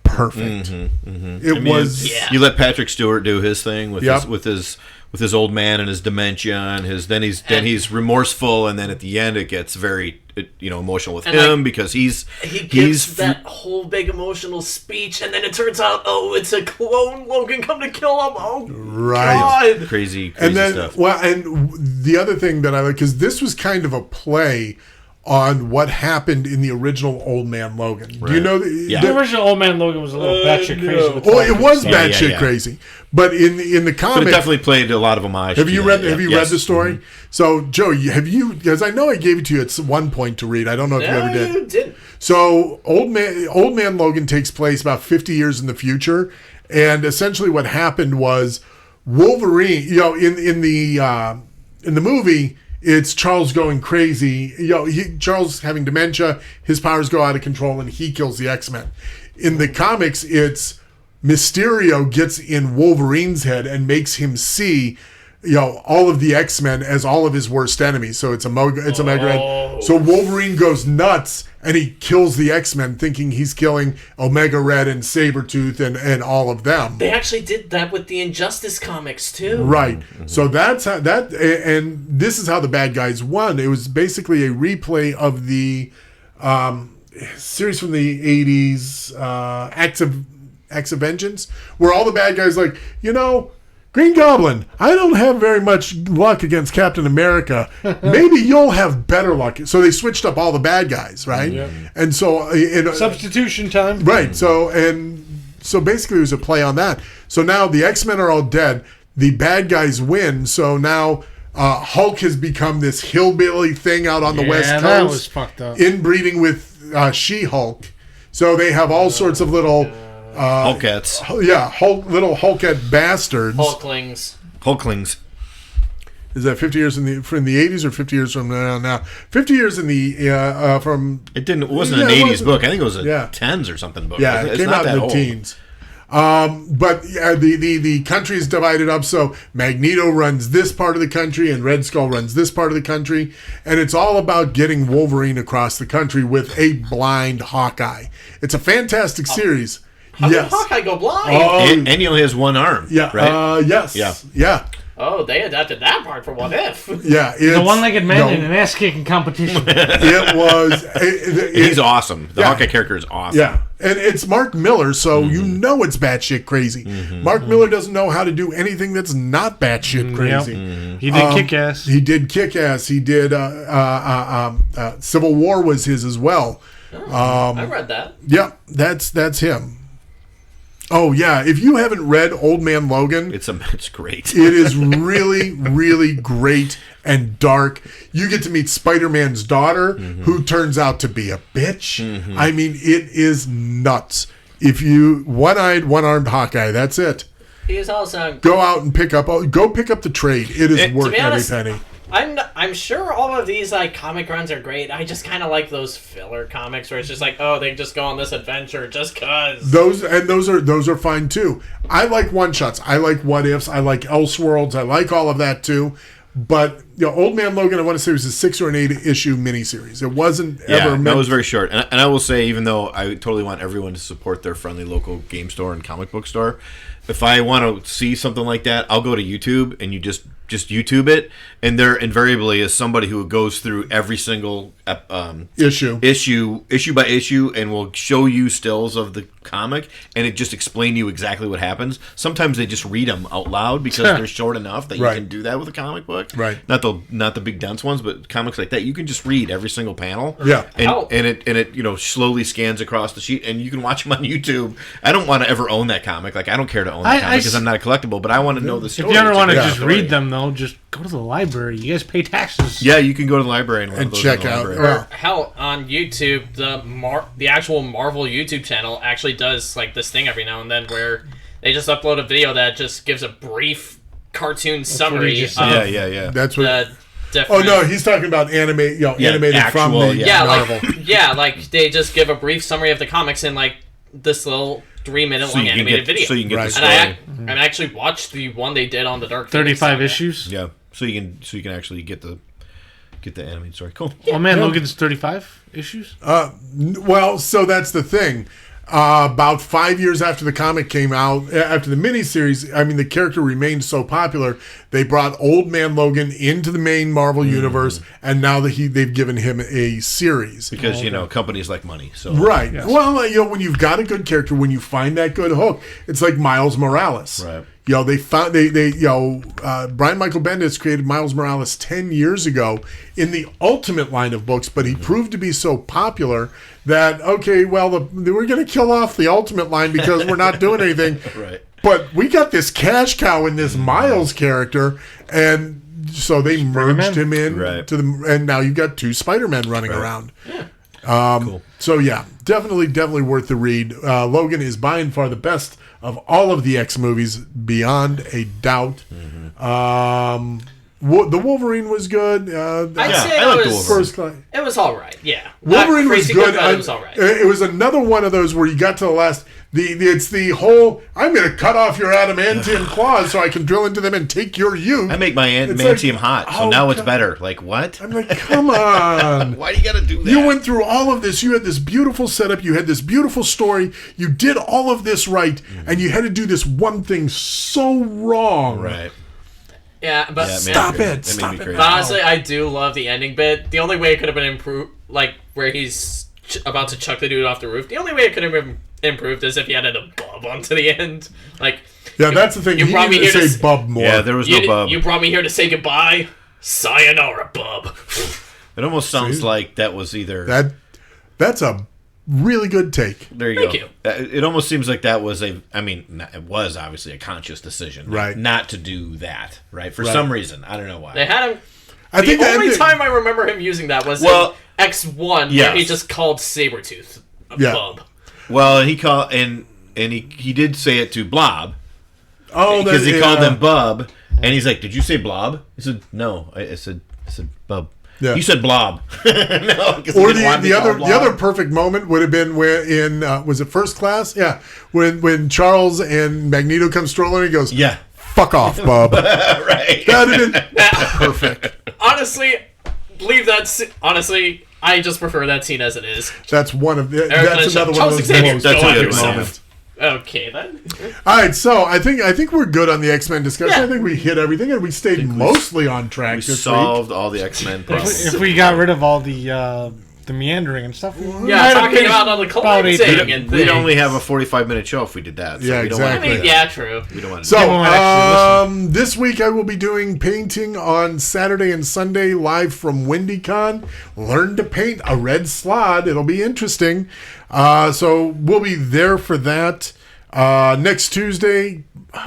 perfect. You let Patrick Stewart do his thing with his old man and his dementia and then he's remorseful, and then at the end it gets very emotional with him because he gives that whole big emotional speech, and then it turns out it's a clone Logan come to kill him. Oh right, God. Crazy and then, stuff. Well, and the other thing that I like, because this was kind of a play on what happened in the original Old Man Logan. Right. Do you know the original Old Man Logan was a little batshit crazy? Well, it was batshit crazy, but in the comic, but it definitely played a lot of homage. Have you read the story? So, Joe, have you? Because I know I gave it to you at one point to read. I don't know if you ever did. You didn't. So, Old Man Logan takes place about 50 years in the future, and essentially what happened was Wolverine. In the movie, it's Charles going crazy. Charles having dementia, his powers go out of control, and he kills the X-Men. In the comics, it's Mysterio gets in Wolverine's head and makes him see, all of the X-Men as all of his worst enemies. So it's a mega red. So Wolverine goes nuts and he kills the X-Men, thinking he's killing Omega Red and Sabretooth and all of them. They actually did that with the Injustice comics too. Right. So that's how and this is how the bad guys won. It was basically a replay of the series from the 80s, Acts of Vengeance, where all the bad guys Green Goblin, I don't have very much luck against Captain America. Maybe you'll have better luck. So they switched up all the bad guys, right? Yeah. And so substitution time. Right. So basically it was a play on that. So now the X-Men are all dead. The bad guys win. So now Hulk has become this hillbilly thing out on the West Coast. That was fucked up. Inbreeding with She-Hulk. So they have all sorts of little Hulkettes. Yeah, little Hulkette bastards. Hulklings. Is that 50 years from the 80s or 50 years from now? 50 years in the from. It wasn't an 80s book. I think it was a 10s or something book. Yeah, it came out in the teens. But the country is divided up, so Magneto runs this part of the country and Red Skull runs this part of the country, and it's all about getting Wolverine across the country with a blind Hawkeye. It's a fantastic series. How did Hawkeye go blind? And he only has one arm. Yeah. Right? Yes. Yeah. Oh, they adapted that part for What If. Yeah, the one-legged man in an ass-kicking competition. It was. He's awesome. The Hawkeye character is awesome. Yeah, and it's Mark Miller, so you know it's batshit crazy. Mark Miller doesn't know how to do anything that's not batshit crazy. Yep. He did Kick-Ass. He did Kick-Ass. He did Civil War was his as well. I read that. Yep, that's him. Oh, yeah. If you haven't read Old Man Logan, it's great. It is really, really great and dark. You get to meet Spider-Man's daughter, who turns out to be a bitch. I mean, it is nuts. If you one-eyed, one-armed Hawkeye, that's it. He is also go out and pick up the trade. It is worth every penny. I'm sure all of these comic runs are great. I just kind of like those filler comics where it's just they just go on this adventure just cause. Those are fine too. I like one shots. I like what ifs. I like Elseworlds. I like all of that too. But Old Man Logan, I want to say, was a 6 or an 8 issue miniseries. It wasn't ever. That was very short. And I will say, even though I totally want everyone to support their friendly local game store and comic book store, if I want to see something like that, I'll go to YouTube and you just YouTube it, and there invariably is somebody who goes through every single issue by issue, and will show you stills of the comic, and it just explain to you exactly what happens. Sometimes they just read them out loud because they're short enough that you can do that with a comic book. Right. Not the big dense ones, but comics like that, you can just read every single panel. Yeah. And it slowly scans across the sheet, and you can watch them on YouTube. I don't want to ever own that comic. I don't care to own that comic because I'm not a collectible, but I want to know the story. If you ever want to just read them, though, just go to the library. You guys pay taxes. Yeah, you can go to the library and check out. Or hell, on YouTube, the actual Marvel YouTube channel actually does this thing every now and then where they just upload a video that just gives a brief cartoon summary. Yeah. That's what. Oh no, he's talking about animated from Marvel. They just give a brief summary of the comics in this little 3-minute long animated video. So you can get the story. And I actually watched the one they did on the Dark 35 issues. Yeah, so you can actually get the animated story. Cool. Oh man, Logan's 35 issues. Well, so that's the thing. About 5 years after the comic came out, after the miniseries, I mean, the character remained so popular, they brought Old Man Logan into the main Marvel universe, and now that they've given him a series. Because, companies like money. So right. Yes. Well, when you've got a good character, when you find that good hook, it's like Miles Morales. Right. They found Brian Michael Bendis created Miles Morales 10 years ago in the Ultimate line of books, but he proved to be so popular that we're going to kill off the Ultimate line because we're not doing anything. Right. But we got this cash cow in this Miles character, and so they merged him in and now you've got 2 Spider-Men running around. Yeah. Cool. So yeah, definitely worth the read. Logan is by and far the best of all of the X movies, beyond a doubt. The Wolverine was good. I'd say I liked the Wolverine. It was all right. Yeah, Wolverine was good. But it was all right. It was another one of those where you got to the last. It's the whole. I'm going to cut off your adamantium claws so I can drill into them and take your youth. I make my adamantium hot, so now it's better. What? I'm like, come on. Why do you got to do that? You went through all of this. You had this beautiful setup. You had this beautiful story. You did all of this right, and you had to do this one thing so wrong. Right. Yeah, but stop it. But honestly, I do love the ending bit. The only way it could have been improved, where he's about to chuck the dude off the roof. The only way it could have been improved is if he added a bub onto the end. That's the thing. You brought me here to say bub more. Yeah, there was no bub. You brought me here to say goodbye. Sayonara, bub. It almost sounds like that was either that's a really good take. There you go. Thank you. It almost seems like that was it was obviously a conscious decision, right? Not to do that, right? For some reason, I don't know why. They had him. The only time I remember him using that was in X1, where he just called Sabretooth a bub. Well, he called, and and he did say it to Blob. Oh, because he called them Bub, and he's like, "Did you say Blob?" He said, "No, I said Bub." Yeah. You said Blob. No, or the other perfect moment would have been when was it First Class? Yeah, when Charles and Magneto come strolling, he goes, "Yeah, fuck off, Bub." Right. That would have been perfect. Honestly, I just prefer that scene as it is. That's one of the. That's another one of those moments. That's a good moment. Okay then. All right, so I think we're good on the X-Men discussion. Yeah. I think we hit everything, and we stayed mostly on track. We solved all the X-Men problems. If we got rid of all the meandering and stuff, talking about all the collapsing and things. We'd only have a 45-minute show if we did that. So yeah, exactly. True. We don't want to. So this week I will be doing painting on Saturday and Sunday live from WindyCon. Learn to paint a red slot. It'll be interesting. So we'll be there for that. Next Tuesday,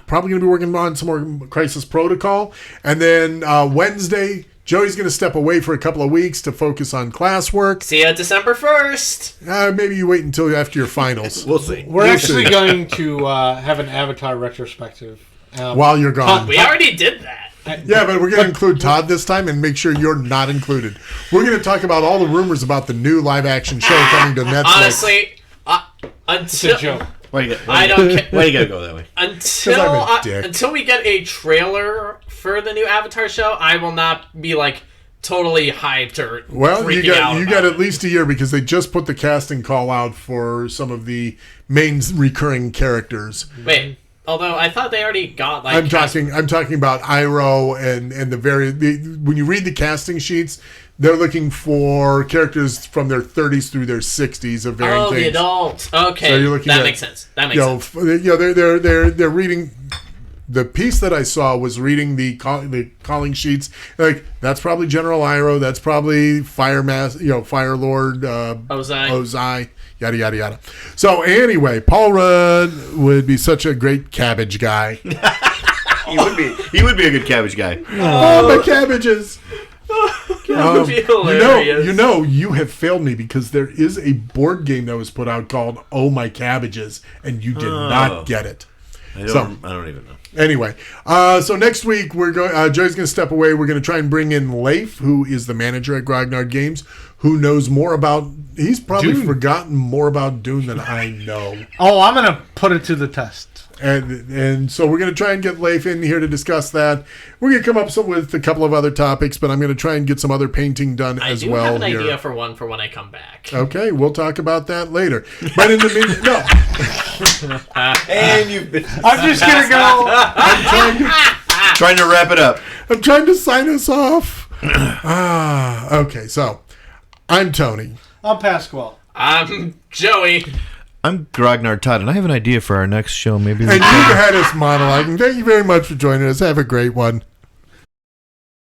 probably going to be working on some more Crisis Protocol. And then Wednesday, Joey's going to step away for a couple of weeks to focus on classwork. See you December 1st. Maybe you wait until after your finals. We'll see. We're actually going to have an Avatar retrospective. While you're gone. We already did that. Yeah, but we're going to include Todd this time and make sure you're not included. We're going to talk about all the rumors about the new live-action show coming to Netflix. Honestly, it's a joke. I don't care. Why you gotta go that way? Until we get a trailer for the new Avatar show, I will not be totally hyped or freaking out. You got at least a year because they just put the casting call out for some of the main recurring characters. Wait. Although I thought they already got I'm talking about Iroh and when you read the casting sheets, they're looking for characters from their 30s through their 60s of varying things. The adults. Okay, so you're looking makes sense. That makes sense. They're reading. The piece that I saw was reading the calling sheets. That's probably General Iroh. That's probably Fire Lord Ozai. Yada yada yada. So anyway, Paul Rudd would be such a great cabbage guy. He would be a good cabbage guy. Oh, my cabbages. That would be hilarious. You have failed me because there is a board game that was put out called Oh My Cabbages, and you did not get it. I don't even know. Anyway, so next week we're going. Joey's going to step away. We're going to try and bring in Leif, who is the manager at Grognard Games, who knows more about. He's probably forgotten more about Dune than I know. Oh, I'm going to put it to the test. And so we're going to try and get Leif in here to discuss that. We're going to come up with a couple of other topics, but I'm going to try and get some other painting done as well. I do have an idea for when I come back. Okay, we'll talk about that later. But in the meantime, no. And I'm just going to go. I'm trying to wrap it up. I'm trying to sign us off. Okay, so I'm Tony. I'm Pasquale. I'm Joey. I'm Grognard Todd, and I have an idea for our next show. Maybe. And you had us monologuing. Thank you very much for joining us. Have a great one.